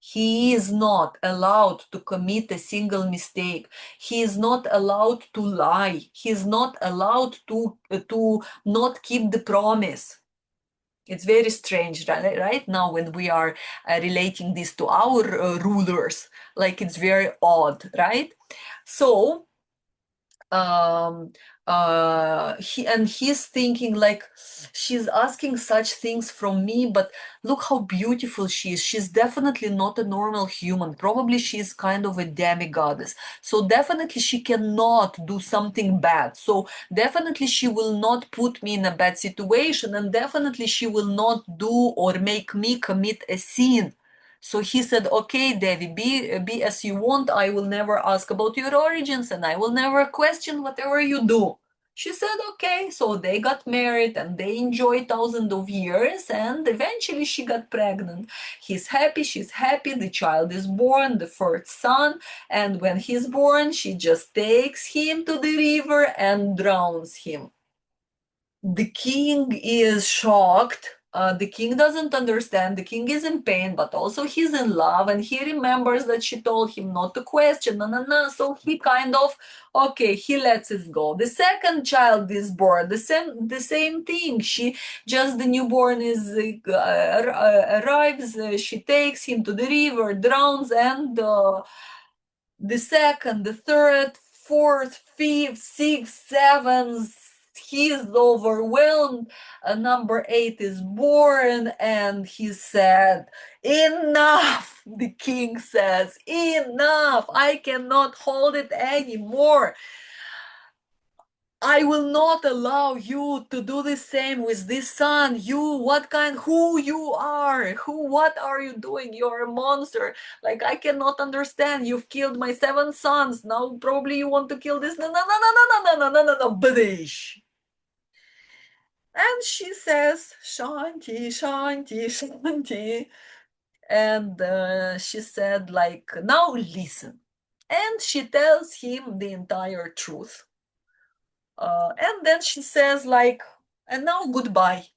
He is not allowed to commit a single mistake. He is not allowed to lie. He is not allowed to not keep the promise. It's very strange, right? Now, when we are relating this to our rulers, like it's very odd, right? So, um he's thinking like, she's asking such things from me, but look how beautiful she is. She's definitely not a normal human. Probably she's kind of a demigoddess, so definitely she cannot do something bad. So definitely she will not put me in a bad situation, and definitely she will not do or make me commit a sin. So he said, okay, Devi, be as you want. I will never ask about your origins and I will never question whatever you do. She said, okay. So they got married and they enjoyed thousands of years, and eventually she got pregnant. He's happy, she's happy. The child is born, the first son. And when he's born, she just takes him to the river and drowns him. The king is shocked. The king doesn't understand. The king is in pain, but also he's in love, and he remembers that she told him not to question. No, no, no. So he kind of, okay, he lets it go. The second child is born. The same thing. She just the newborn is arrives. She takes him to the river, drowns, and the second, the third, fourth, fifth, sixth, seventh, he's overwhelmed. Number eight is born, and he said, enough. The king says, enough. I cannot hold it anymore. I will not allow you to do the same with this son. Who you are? What are you doing? You're a monster. Like, I cannot understand. You've killed my seven sons. Now, probably you want to kill this. No, no, no, no, no, no, no, no, no, no, Badish. And she says, Shanti, Shanti, Shanti. And she said, like, now listen. And she tells him the entire truth. And then she says, like, and now goodbye,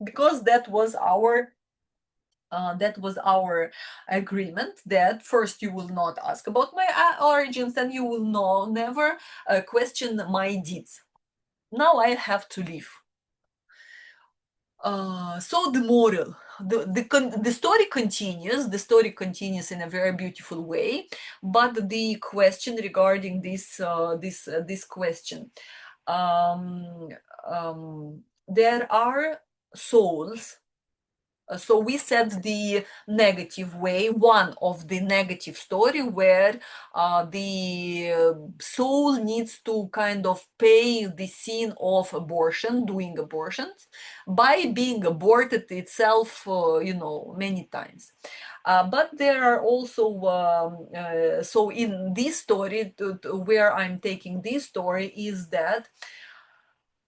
because that was our agreement, that first you will not ask about my origins, and you will never question my deeds. Now I have to leave. So the moral, the story continues. The story continues in a very beautiful way, but the question regarding this question, um, there are souls. So we said the negative way, one of the negative story where the soul needs to kind of pay the sin of abortion, doing abortions, by being aborted itself, many times. But there are also, so in this story, where I'm taking this story is that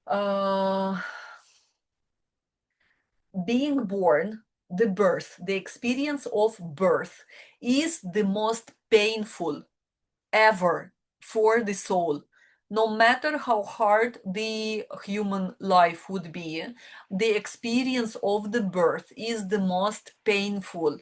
uh, being born, the birth, the experience of birth is the most painful ever for the soul. No matter how hard the human life would be, the experience of the birth is the most painful.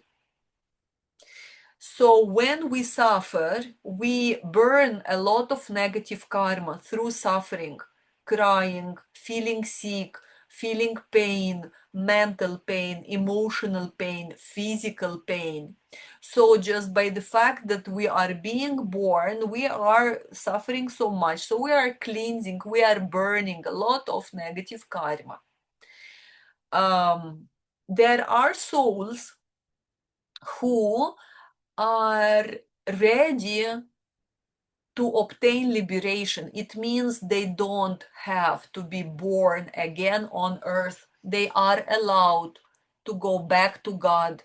So when we suffer, we burn a lot of negative karma through suffering, crying, feeling sick, feeling pain, mental pain, emotional pain, physical pain. So just by the fact that we are being born, we are suffering so much. So we are cleansing, we are burning a lot of negative karma. There are souls who are ready to obtain liberation. It means they don't have to be born again on earth. They are allowed to go back to God,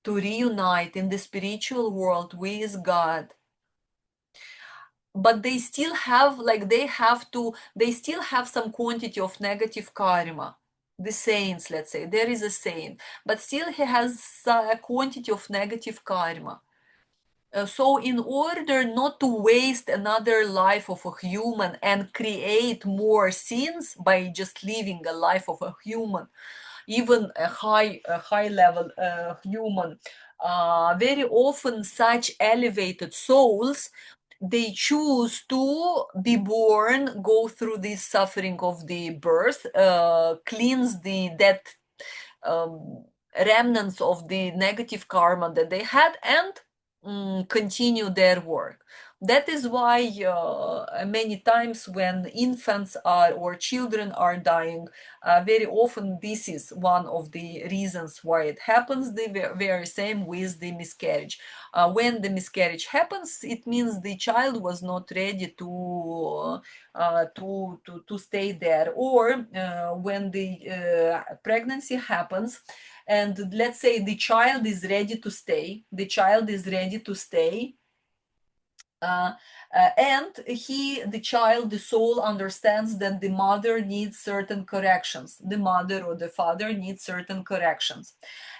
to reunite in the spiritual world with God. But they still have, like, they still have some quantity of negative karma. The saints, let's say, there is a saint, but still he has a quantity of negative karma. So in order not to waste another life of a human and create more sins by just living a life of a human, even a high level human, very often such elevated souls, they choose to be born, go through this suffering of the birth, cleanse the that um, remnants of the negative karma that they had, and continue their work. That is why many times when infants are or children are dying, very often this is one of the reasons why it happens. The very same with the miscarriage. When the miscarriage happens, it means the child was not ready to stay there. Or when the pregnancy happens, and let's say the child is ready to stay, uh, and the child, the soul understands that the mother needs certain corrections. The mother or the father needs certain corrections.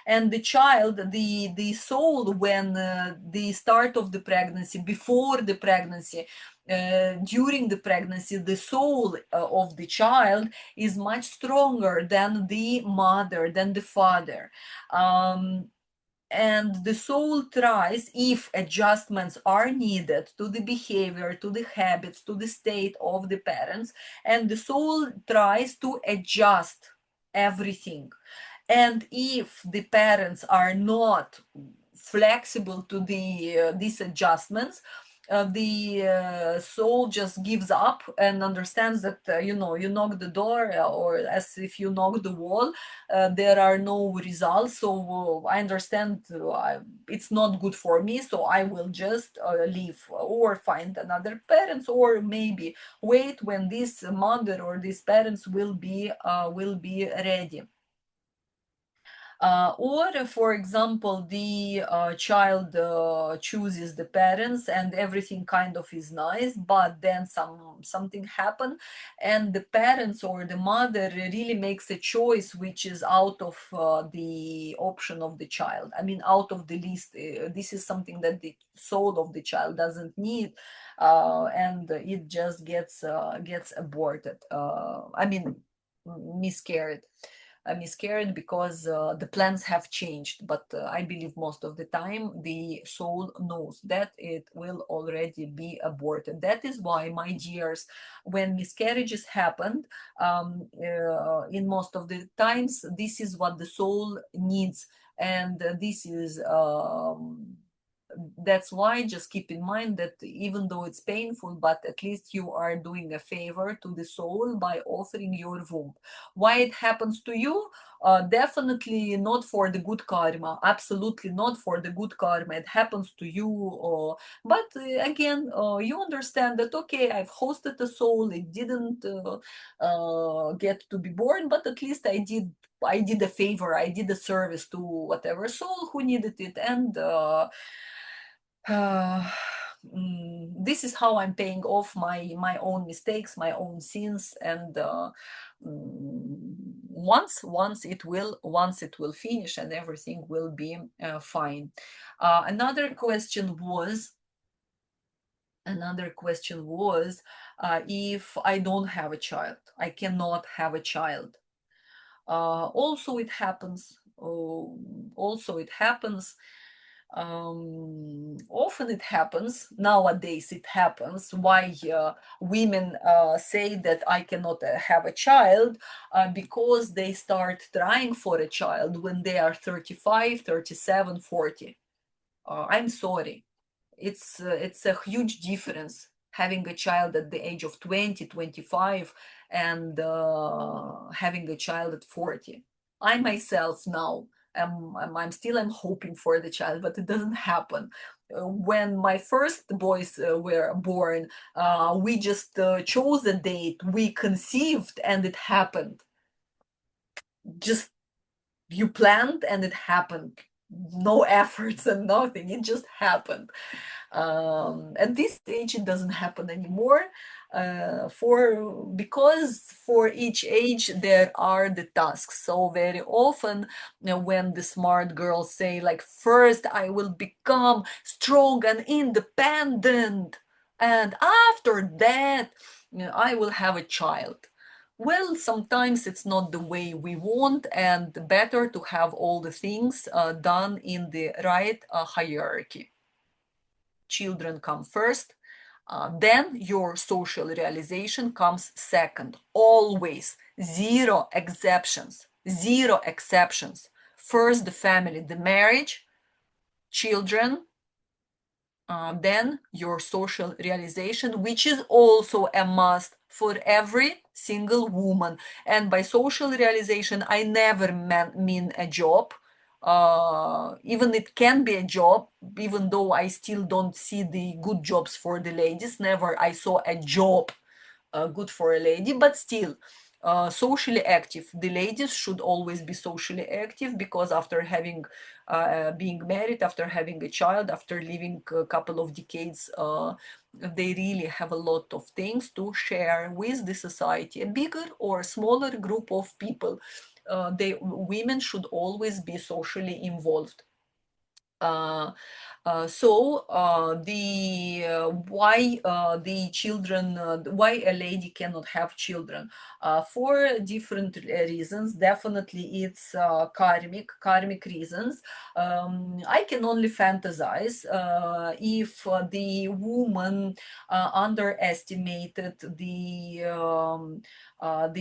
And the child, the soul, when the start of the pregnancy, before the pregnancy, during the pregnancy, the soul of the child is much stronger than the mother, than the father. And the soul tries, if adjustments are needed to the behavior, to the habits, to the state of the parents, and the soul tries to adjust everything. And if the parents are not flexible to these adjustments, the soul just gives up and understands that you knock the door, or as if you knock the wall, there are no results. So I understand it's not good for me, so I will just leave or find another parents, or maybe wait when this mother or these parents will be ready. Or, for example, the child chooses the parents and everything kind of is nice, but then something happen, and the parents or the mother really makes a choice which is out of the option of the child. I mean, out of the list. This is something that the soul of the child doesn't need, and it just gets aborted. I mean, miscarried. Miscarried because the plans have changed. But I believe most of the time the soul knows that it will already be aborted. That is why, my dears, when miscarriages happened, in most of the times, this is what the soul needs. And this is that's why, just keep in mind that even though it's painful, but at least you are doing a favor to the soul by offering your womb. Why it happens to you? Definitely not for the good karma. Absolutely not for the good karma. It happens to you. But again, you understand that, okay, I've hosted a soul. It didn't get to be born, but at least I did a favor. I did a service to whatever soul who needed it. And uh, this is how I'm paying off my own mistakes, my own sins. And once it will finish and everything will be fine. Another question was if I don't have a child, I cannot have a child. Also it happens. Also it happens. Often it happens nowadays. It happens. Why women say that I cannot have a child? Because they start trying for a child when they are 35, 37, 40. I'm sorry, it's a huge difference having a child at the age of 20, 25, and having a child at 40. I myself now I'm hoping for the child, but it doesn't happen. When my first boys were born, we just chose a date, we conceived, and it happened. Just, you planned and it happened. No efforts and nothing, it just happened. At this stage it doesn't happen anymore, for because for each age there are the tasks. So very often, when the smart girls say, like, first I will become strong and independent, and after that, I will have a child. Well, sometimes it's not the way we want, and better to have all the things done in the right hierarchy. Children come first, then your social realization comes second. Always, zero exceptions. Zero exceptions. First the family, the marriage, children, then your social realization, which is also a must for every single woman. And by social realization, I never mean a job. Even it can be a job, even though I still don't see the good jobs for the ladies. Never I saw a job good for a lady, but still socially active. The ladies should always be socially active, because after having being married, after having a child, after living a couple of decades, they really have a lot of things to share with the society, a bigger or smaller group of people. They women should always be socially involved. uh, the why the children why a lady cannot have children, for different reasons. Definitely it's karmic reasons. I can only fantasize if the woman underestimated the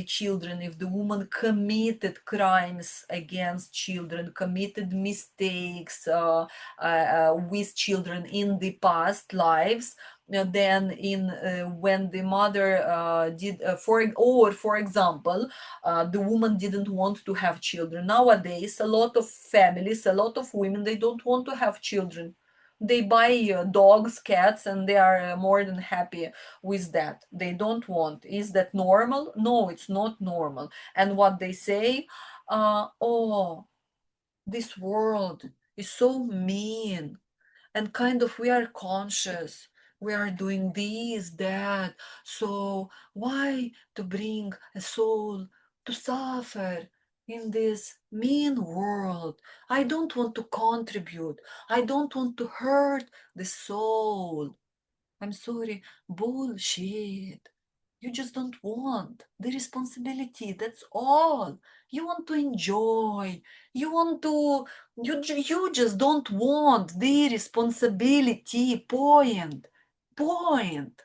children, if the woman committed crimes against children, committed mistakes with children in the past lives, then in when the mother did for example, the woman didn't want to have children. Nowadays a lot of families, a lot of women, they don't want to have children. They buy dogs, cats, and they are more than happy with that. They don't want. Is that normal? No, it's not normal. And what they say, oh, this world is so mean, and kind of we are conscious, we are doing this, that, so why to bring a soul to suffer in this mean world? I don't want to contribute, I don't want to hurt the soul. I'm sorry, bullshit. You just don't want the responsibility. That's all. You want to enjoy. You want to, you just don't want the responsibility. Point. Point.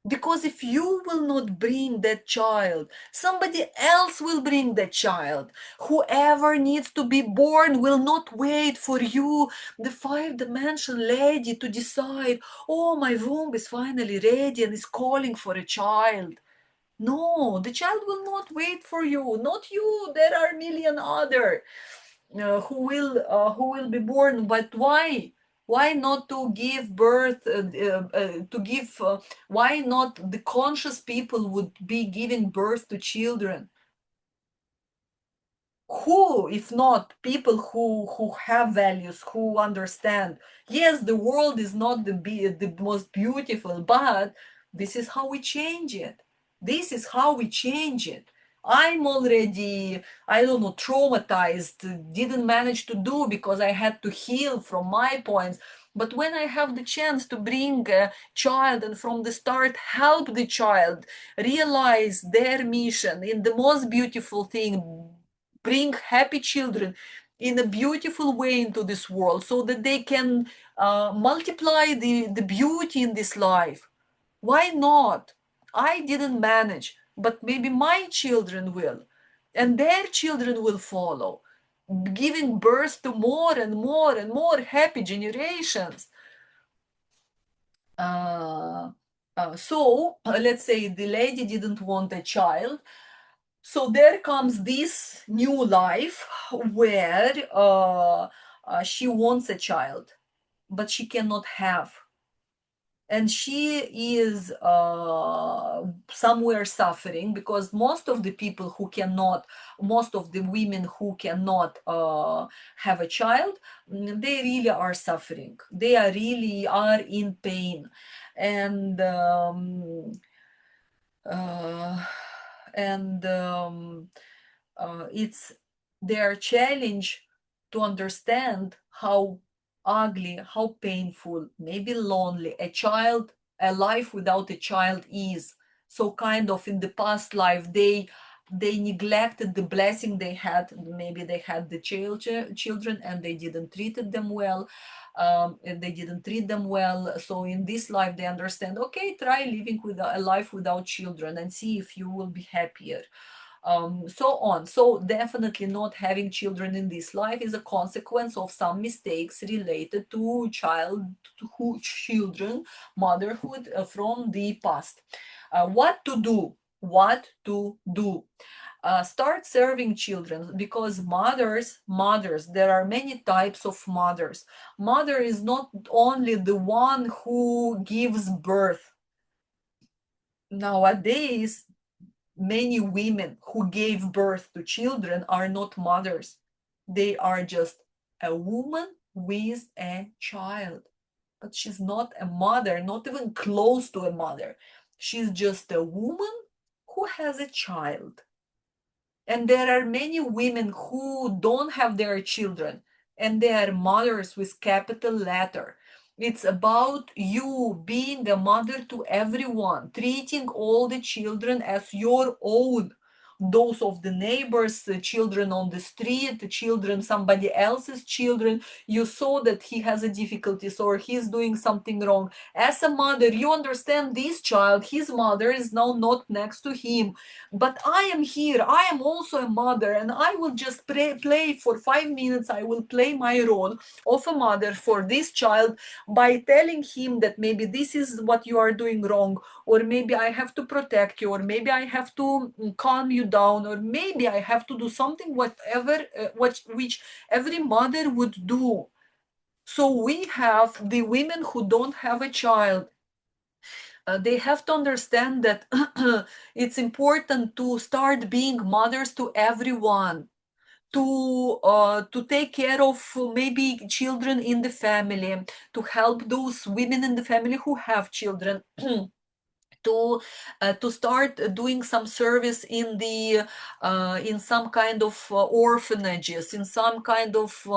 Because if you will not bring that child, somebody else will bring that child. Whoever needs to be born will not wait for you, the five-dimensional lady, to decide, oh, my womb is finally ready and is calling for a child. No, the child will not wait for you, not you. There are a million other who will be born. But why? Why not to give birth? To give? Why not the conscious people would be giving birth to children? Who, if not people who have values, who understand? Yes, the world is not the most beautiful, but this is how we change it. This is how we change it. I'm already, I don't know, traumatized, didn't manage to do because I had to heal from my points. But when I have the chance to bring a child and from the start help the child realize their mission in the most beautiful thing, bring happy children in a beautiful way into this world, so that they can multiply the beauty in this life. Why not? I didn't manage, but maybe my children will, and their children will follow, giving birth to more and more and more happy generations. Uh, let's say the lady didn't want a child, so there comes this new life where she wants a child, but she cannot have. And she is somewhere suffering, because most of the people who cannot, most of the women who cannot have a child, they really are suffering. They are really are in pain. And uh, and it's their challenge to understand how ugly, how painful, maybe lonely a life without a child is. So kind of in the past life, they neglected the blessing they had. Maybe they had the children and they didn't treat them well. And they didn't treat them well. So in this life, they understand, okay, try living with a life without children and see if you will be happier. so on. So definitely not having children in this life is a consequence of some mistakes related to children, motherhood from the past. What to do? What to do? Start serving children, because mothers, there are many types of mothers. Mother is not only the one who gives birth. Nowadays, many women who gave birth to children are not mothers. They are just a woman with a child. But she's not a mother, not even close to a mother. She's just a woman who has a child. And there are many women who don't have their children, and they are mothers with capital letter. It's about you being a mother to everyone, treating all the children as your own. Those of the neighbors, the children on the street, the children, somebody else's children. You saw that he has a difficulties or he's doing something wrong. As a mother, you understand this child, his mother is now not next to him, but I am here, I am also a mother, and I will just play for 5 minutes. I will play my role of a mother for this child by telling him that maybe this is what you are doing wrong, or maybe I have to protect you, or maybe I have to calm you down, or maybe I have to do something whatever which every mother would do. So we have the women who don't have a child. They have to understand that it's important to start being mothers to everyone, to take care of maybe children in the family, to help those women in the family who have children. To start doing some service in the in some kind of orphanages, in some kind of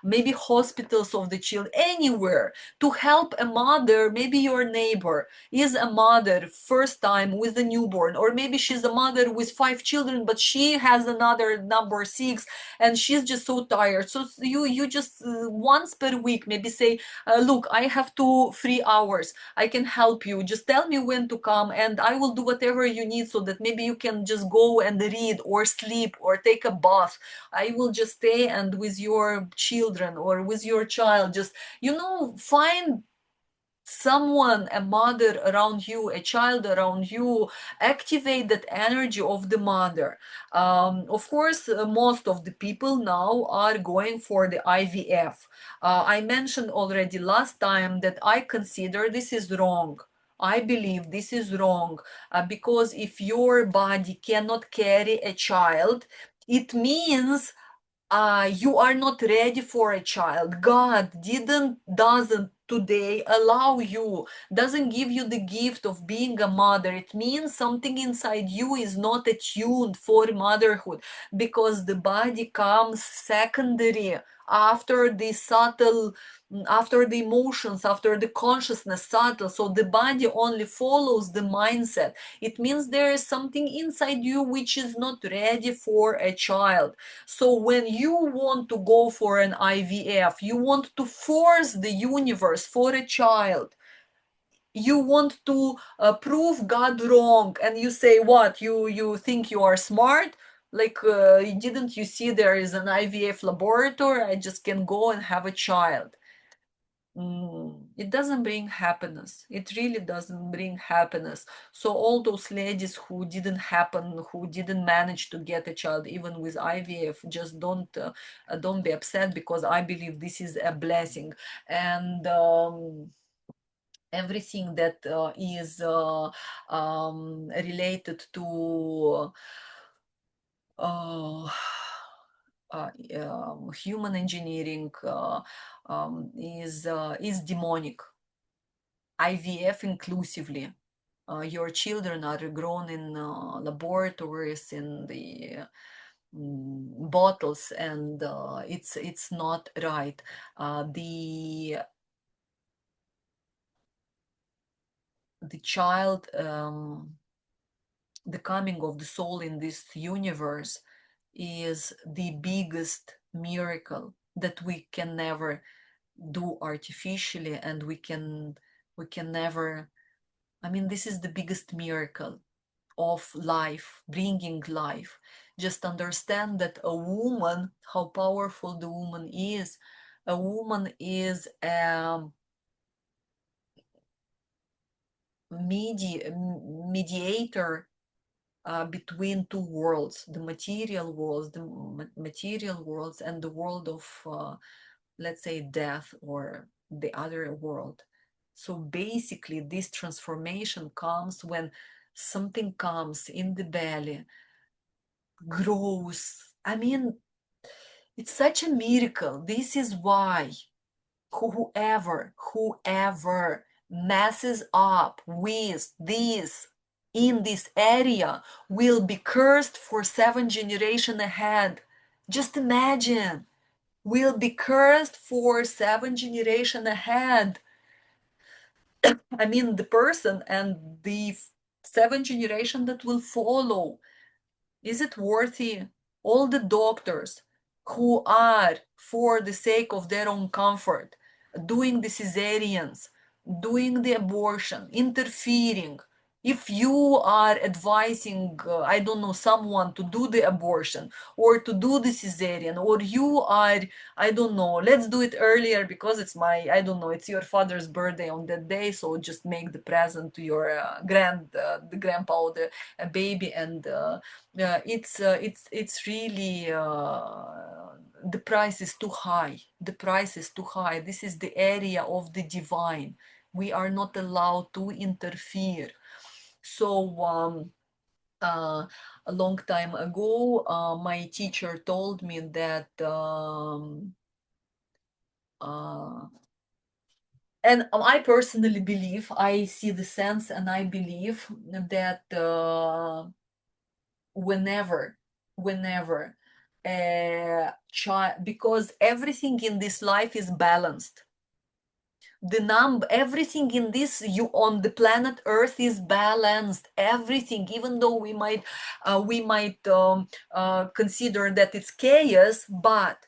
maybe hospitals of the child, anywhere, to help a mother. Maybe your neighbor is a mother first time with a newborn, or maybe she's a mother with 5 children, but she has another number 6, and she's just so tired. So you just once per week maybe say, look, I have 2 3 hours, I can help you. Just tell me when to come, and I will do whatever you need so that maybe you can just go and read or sleep or take a bath. I will just stay and with your children or with your child, just, find someone, a mother around you, a child around you. Activate that energy of the mother. Of course, most of the people now are going for the IVF. I mentioned already last time that I consider this is wrong. I believe this is wrong, because if your body cannot carry a child, it means you are not ready for a child. God doesn't today allow you, doesn't give you the gift of being a mother. It means something inside you is not attuned for motherhood, because the body comes secondary after the subtle, after the emotions, after the consciousness subtle. So the body only follows the mindset. It means there is something inside you which is not ready for a child. So when you want to go for an IVF, you want to force the universe for a child. You want to prove God wrong, and you say, what, you think you are smart? Like, didn't you see there is an IVF laboratory? I just can go and have a child. It doesn't bring happiness. It really doesn't bring happiness. So all those ladies who didn't manage to get a child even with IVF, just don't be upset, because I believe this is a blessing. And everything that is related to uh, human engineering is demonic. IVF inclusively. Your children are grown in laboratories, in the bottles, and it's not right. The child, the coming of the soul in this universe is the biggest miracle that we can never do artificially, and we can never, I mean, this is the biggest miracle. of life, bringing life. Just understand that a woman, how powerful the woman is. A woman is a mediator between two worlds, the material worlds, material worlds, and the world of, let's say, death or the other world. So basically, this transformation comes when something comes in the belly, grows. I mean, it's such a miracle. This is why whoever messes up with this in this area will be cursed for 7 generations ahead. Just imagine, will be cursed for 7 generations ahead. I mean, the person and the 7 generation that will follow. Is it worthy? All the doctors who are, for the sake of their own comfort, doing the cesareans, doing the abortion, interfering. If you are advising, I don't know, someone to do the abortion or to do the cesarean, or you are, I don't know, let's do it earlier because it's my, I don't know, it's your father's birthday on that day, so just make the present to your the grandpa or the baby, and it's really the price is too high. The price is too high. This is the area of the divine. We are not allowed to interfere. So a long time ago, my teacher told me that, uh, and I personally believe, I see the sense, and I believe that whenever a child, because everything in this life is balanced, the number, everything in this, you on the planet earth is balanced, everything, even though we might consider that it's chaos, but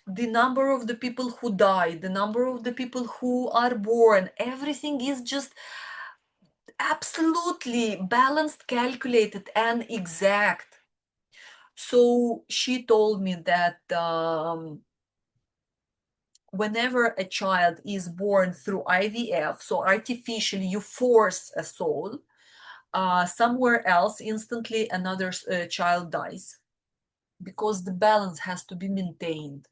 the number of the people who die, the number of the people who are born, everything is just absolutely balanced, calculated, and exact. So she told me that whenever a child is born through IVF, so artificially you force a soul, somewhere else instantly another child dies, because the balance has to be maintained.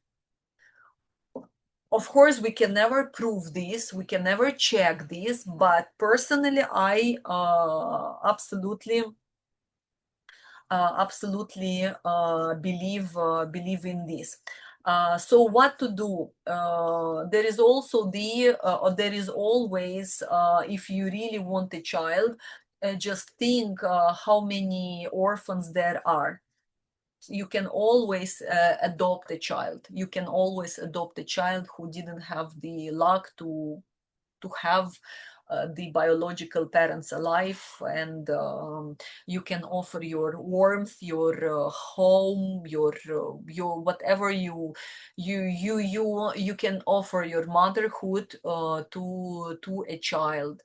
Of course, we can never prove this, we can never check this, but personally, I absolutely believe in this. So what to do? There is also there is always, if you really want a child, just think how many orphans there are. You can always adopt a child. You can always adopt a child who didn't have the luck to have the biological parents alive, and you can offer your warmth, your home, your whatever you can offer your motherhood to a child.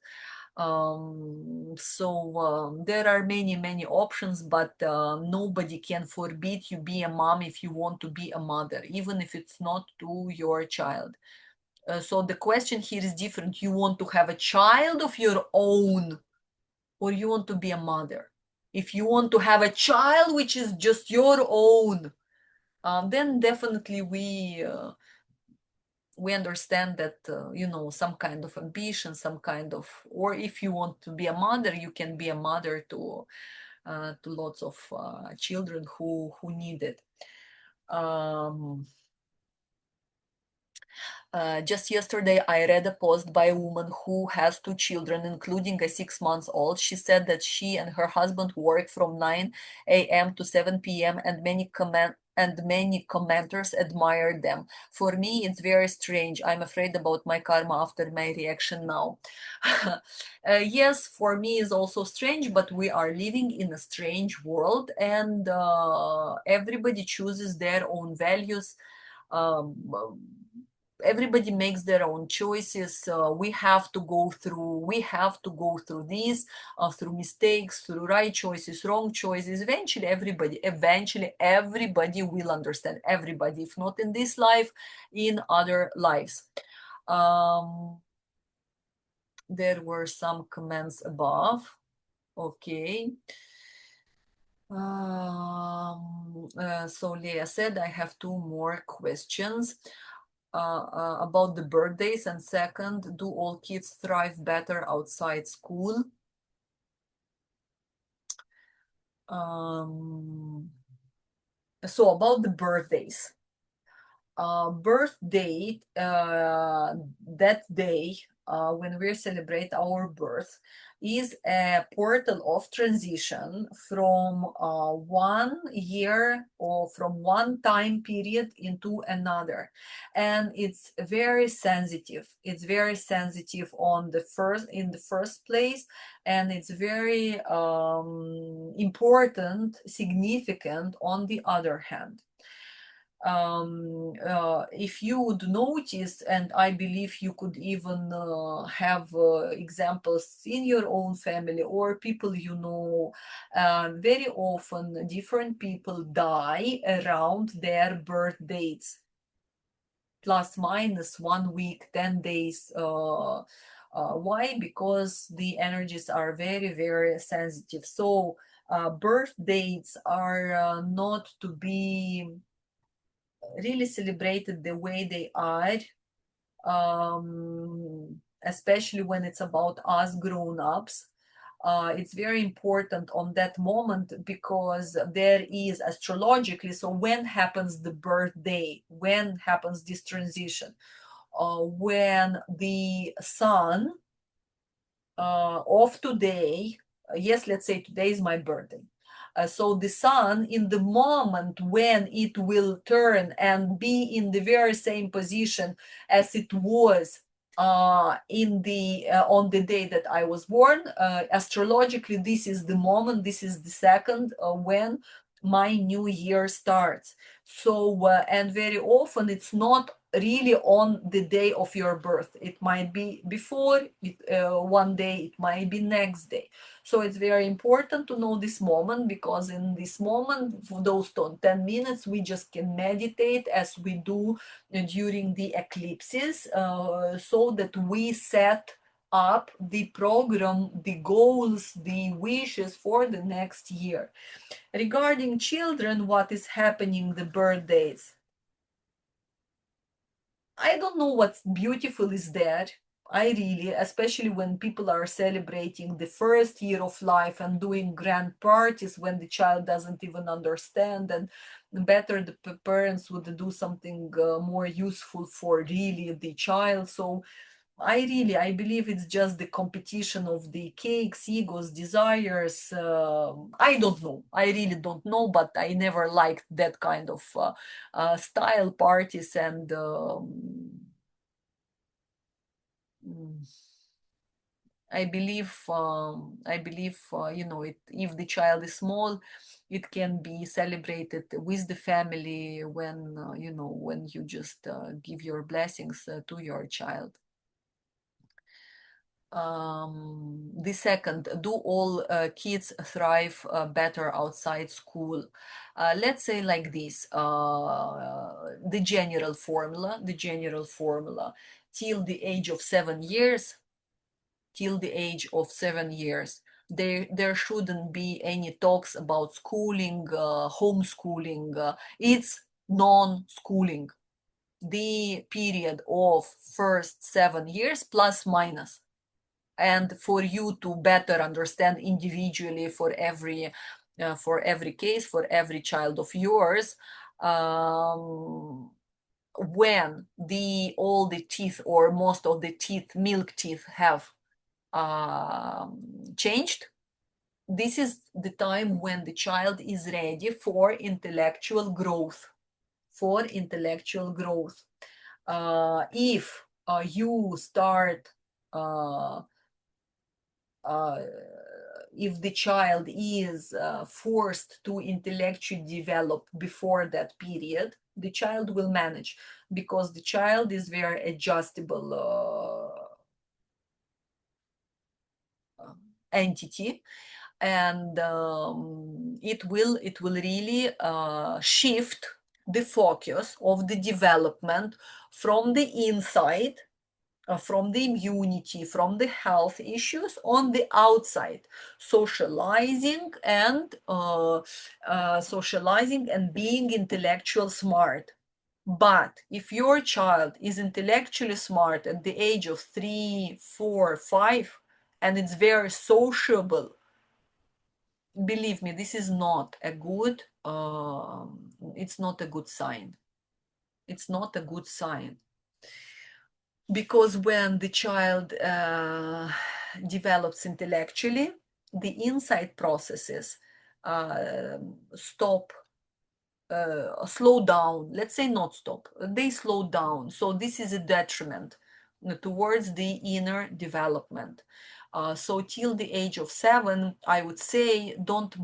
So there are many options, but nobody can forbid you be a mom if you want to be a mother, even if it's not to your child. So the question here is different. You want to have a child of your own, or you want to be a mother? If you want to have a child which is just your own, then definitely we understand that, some kind of ambition, some kind of, or if you want to be a mother, you can be a mother to lots of children who need it. Just yesterday, I read a post by a woman who has 2 children, including a 6 months old. She said that she and her husband work from 9 a.m. to 7 p.m. and many commenters admire them. For me, it's very strange. I'm afraid about my karma after my reaction now. Yes, for me is also strange, but we are living in a strange world, and everybody chooses their own values. Um, everybody makes their own choices. We have to go through these, through mistakes, through right choices, wrong choices. Eventually everybody will understand. Everybody, if not in this life, in other lives. um there were some comments above. Okay. So Leah said, I have two more questions about the birthdays. And second, do all kids thrive better outside school? So about the birthdays. Birth date, that day when we celebrate our birth, is a portal of transition from one year or from one time period into another. And it's very sensitive on the first in the first place, and it's very important, significant on the other hand. If you would notice, and I believe you could even have examples in your own family or people you know, very often different people die around their birth dates, plus minus 1 week, 10 days. Why? Because the energies are very, very sensitive. So birth dates are not to be really celebrated the way they are, especially when it's about us grown-ups. It's very important on that moment because there is astrologically, so when happens the birthday, when happens this transition, when the sun of today, yes, let's say today is my birthday. So the sun, in the moment when it will turn and be in the very same position as it was in the on the day that I was born, astrologically, this is the moment, this is the second when my new year starts. So and very often it's not really on the day of your birth. It might be before one day, it might be next day. So it's very important to know this moment, because in this moment, for those 10 minutes, we just can meditate as we do during the eclipses, so that we set up the program, the goals, the wishes for the next year. Regarding children, what is happening the birthdays? I don't know what's beautiful is there. I really, especially when people are celebrating the first year of life and doing grand parties when the child doesn't even understand, and better the parents would do something more useful for really the child. So I believe it's just the competition of the cakes, egos, desires. I don't know. I really don't know, but I never liked that kind of style parties. And mm, I believe, if the child is small, it can be celebrated with the family when, when you just give your blessings to your child. The second, do all kids thrive better outside school? Let's say like this, the general formula, till the age of 7 years, there shouldn't be any talks about schooling, homeschooling. It's non-schooling. The period of first 7 years, plus minus. And for you to better understand individually for every case, for every child of yours, um, when all the teeth or most of the teeth, milk teeth, have changed, this is the time when the child is ready for intellectual growth. If you start uh, uh, if the child is forced to intellectually develop before that period, the child will manage, because the child is very adjustable entity, and it will really shift the focus of the development from the inside, from the immunity, from the health issues on the outside, socializing and being intellectual smart. But if your child is intellectually smart at the age of 3, 4, 5, and it's very sociable, believe me, this is not a good, it's not a good sign. It's not a good sign. Because when the child develops intellectually, the inside processes uh, stop, slow down. Let's say not stop, they slow down. So this is a detriment towards the inner development. So till the age of 7, I would say don't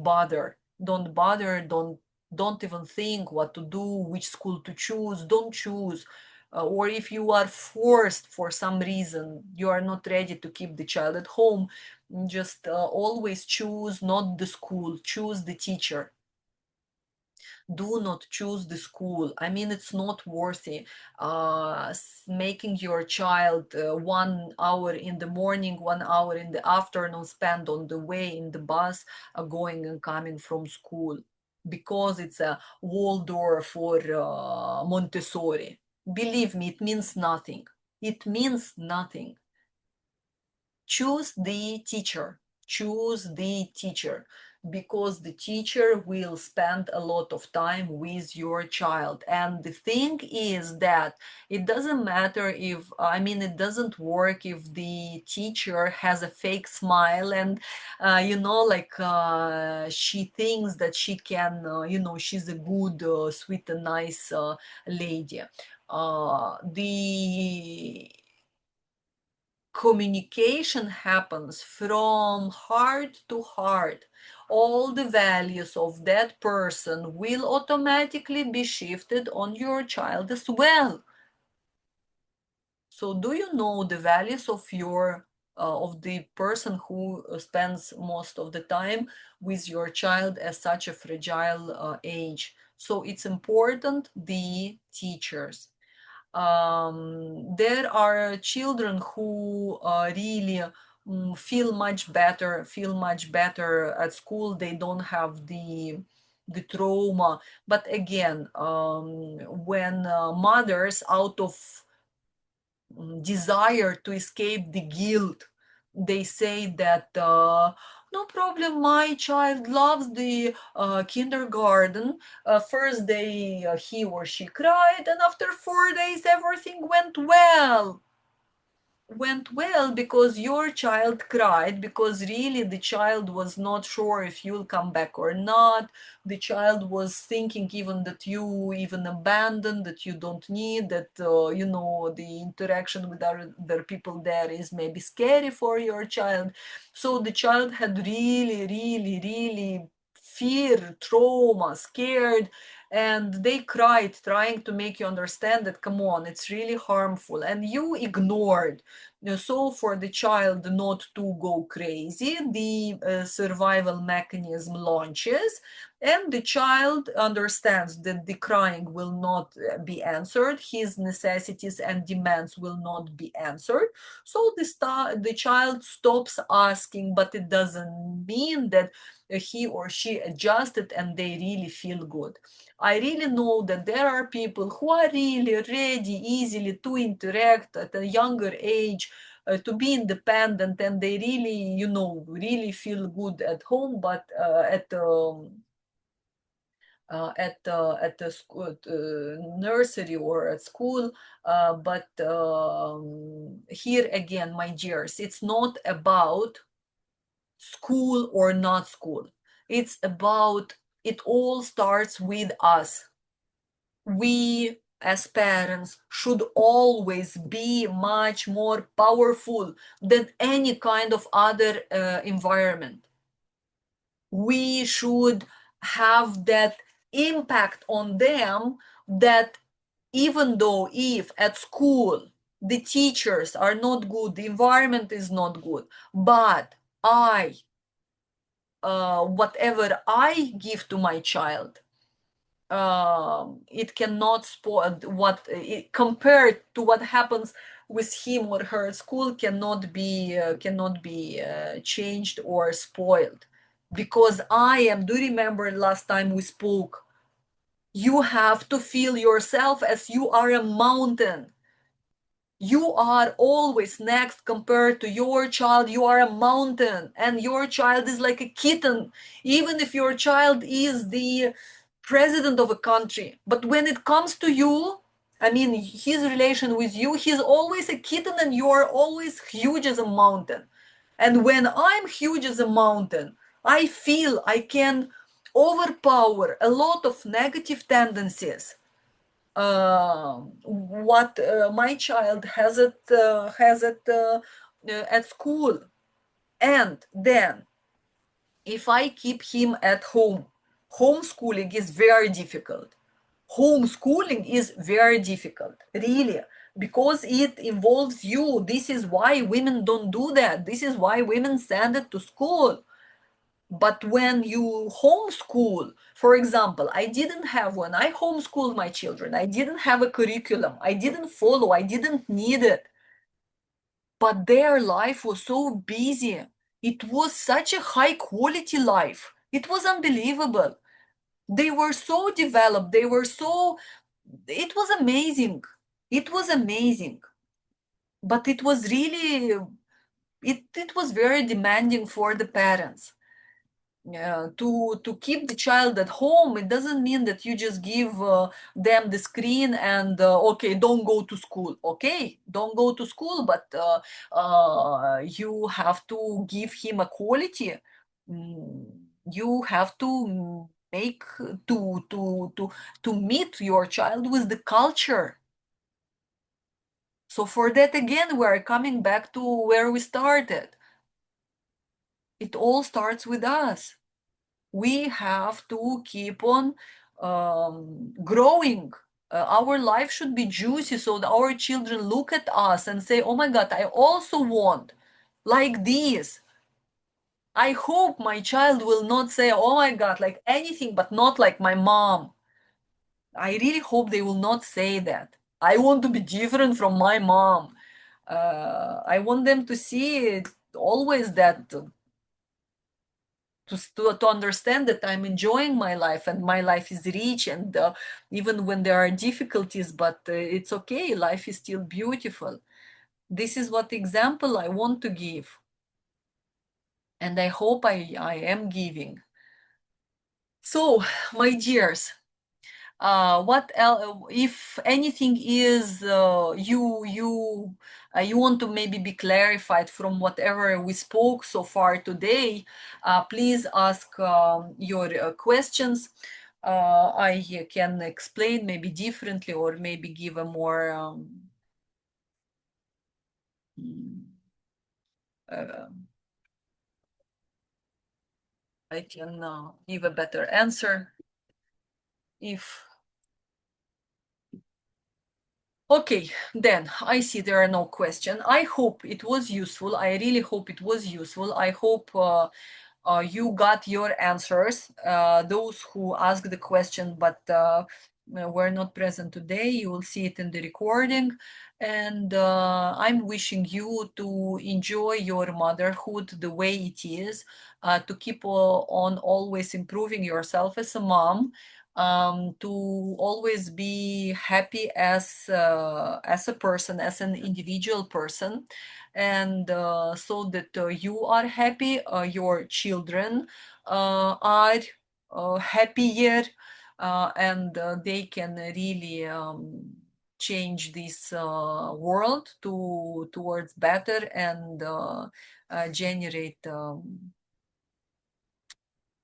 even think what to do, which school to choose. Don't choose. Or if you are forced for some reason, you are not ready to keep the child at home, just always choose not the school, choose the teacher. Do not choose the school. I mean, it's not worthy. Making your child 1 hour in the morning, 1 hour in the afternoon spend on the way in the bus, going and coming from school, because it's a Waldorf or Montessori. Believe me, it means nothing. It means nothing. Choose the teacher. Choose the teacher, because the teacher will spend a lot of time with your child. And the thing is that it doesn't matter if, I mean, it doesn't work if the teacher has a fake smile and, like she thinks that she can, she's a good, sweet and nice lady. The communication happens from heart to heart. All the values of that person will automatically be shifted on your child as well. So do you know the values of the person who spends most of the time with your child at such a fragile age? So it's important the teachers. There are children who really feel much better at school. They don't have the trauma. But again, when mothers, out of desire to escape the guilt, they say that no problem, my child loves the kindergarten. First day he or she cried, and after 4 days everything went well because your child cried, because really the child was not sure if you'll come back or not. The child was thinking even that you even abandoned, that you don't need, that the interaction with other people there is maybe scary for your child. So the child had really, really, really fear, trauma, scared, and they cried, trying to make you understand that, come on, it's really harmful, and you ignored. So for the child not to go crazy, the survival mechanism launches, and the child understands that the crying will not be answered, his necessities and demands will not be answered. So the child stops asking, but it doesn't mean that he or she adjusted and they really feel good. I really know that there are people who are really ready easily to interact at a younger age, to be independent, and they really, really feel good at home, but at the school, nursery or at school. But here again, my dears, it's not about school or not school. It's about, it all starts with us. We as parents should always be much more powerful than any kind of other environment. We should have that impact on them, that even though if at school the teachers are not good, the environment is not good, but whatever I give to my child, it cannot spoil compared to what happens with him or her at school, cannot be changed or spoiled, because I am. Do you remember last time we spoke? You have to feel yourself as you are a mountain. You are always next compared to your child. You are a mountain, and your child is like a kitten. Even if your child is the president of a country, but when it comes to you, I mean, his relation with you, he's always a kitten, and you are always huge as a mountain. And when I'm huge as a mountain, I feel I can overpower a lot of negative tendencies, what my child has it at school. And then if I keep him at home, homeschooling is very difficult. Homeschooling is very difficult, really, because it involves you. This is why women don't do that. This is why women send it to school. But when you homeschool, for example, I didn't have, when I homeschooled my children, I didn't have a curriculum. I didn't follow, I didn't need it. But their life was so busy. It was such a high quality life. It was unbelievable. They were so developed. It was amazing. It was amazing. But it was very demanding for the parents. To keep the child at home, it doesn't mean that you just give them the screen and okay, don't go to school. Okay, don't go to school, but you have to give him a quality. Mm, you have to make to meet your child with the culture. So for that, again, we are coming back to where we started. It all starts with us. We have to keep on growing. Our life should be juicy so that our children look at us and say, oh my God, I also want like this. I hope my child will not say, oh my God, like anything but not like my mom. I really hope they will not say that. I want to be different from my mom. I want them to see it always that to understand that I'm enjoying my life and my life is rich, and even when there are difficulties, but it's okay, life is still beautiful. This is what example I want to give, and I hope I am giving. So, my dears, what else, if anything is you want to maybe be clarified from whatever we spoke so far today, please ask your questions. I can explain maybe differently, or maybe give a more mm, uh, I can give a better answer if. Okay, then I see there are no questions. I hope it was useful. I really hope it was useful. I hope you got your answers. Those who asked the question but were not present today, you will see it in the recording. And I'm wishing you to enjoy your motherhood the way it is, to keep on always improving yourself as a mom, to always be happy as a person, as an individual person, and so that you are happy, your children are happier, and they can really change this world towards better, and generate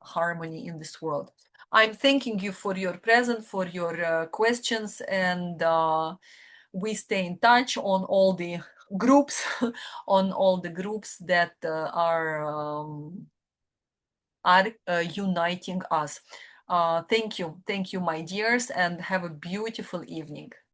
harmony in this world. I'm thanking you for your presence, for your questions, and we stay in touch on all the groups, on all the groups that are uniting us. Thank you, my dears, and have a beautiful evening.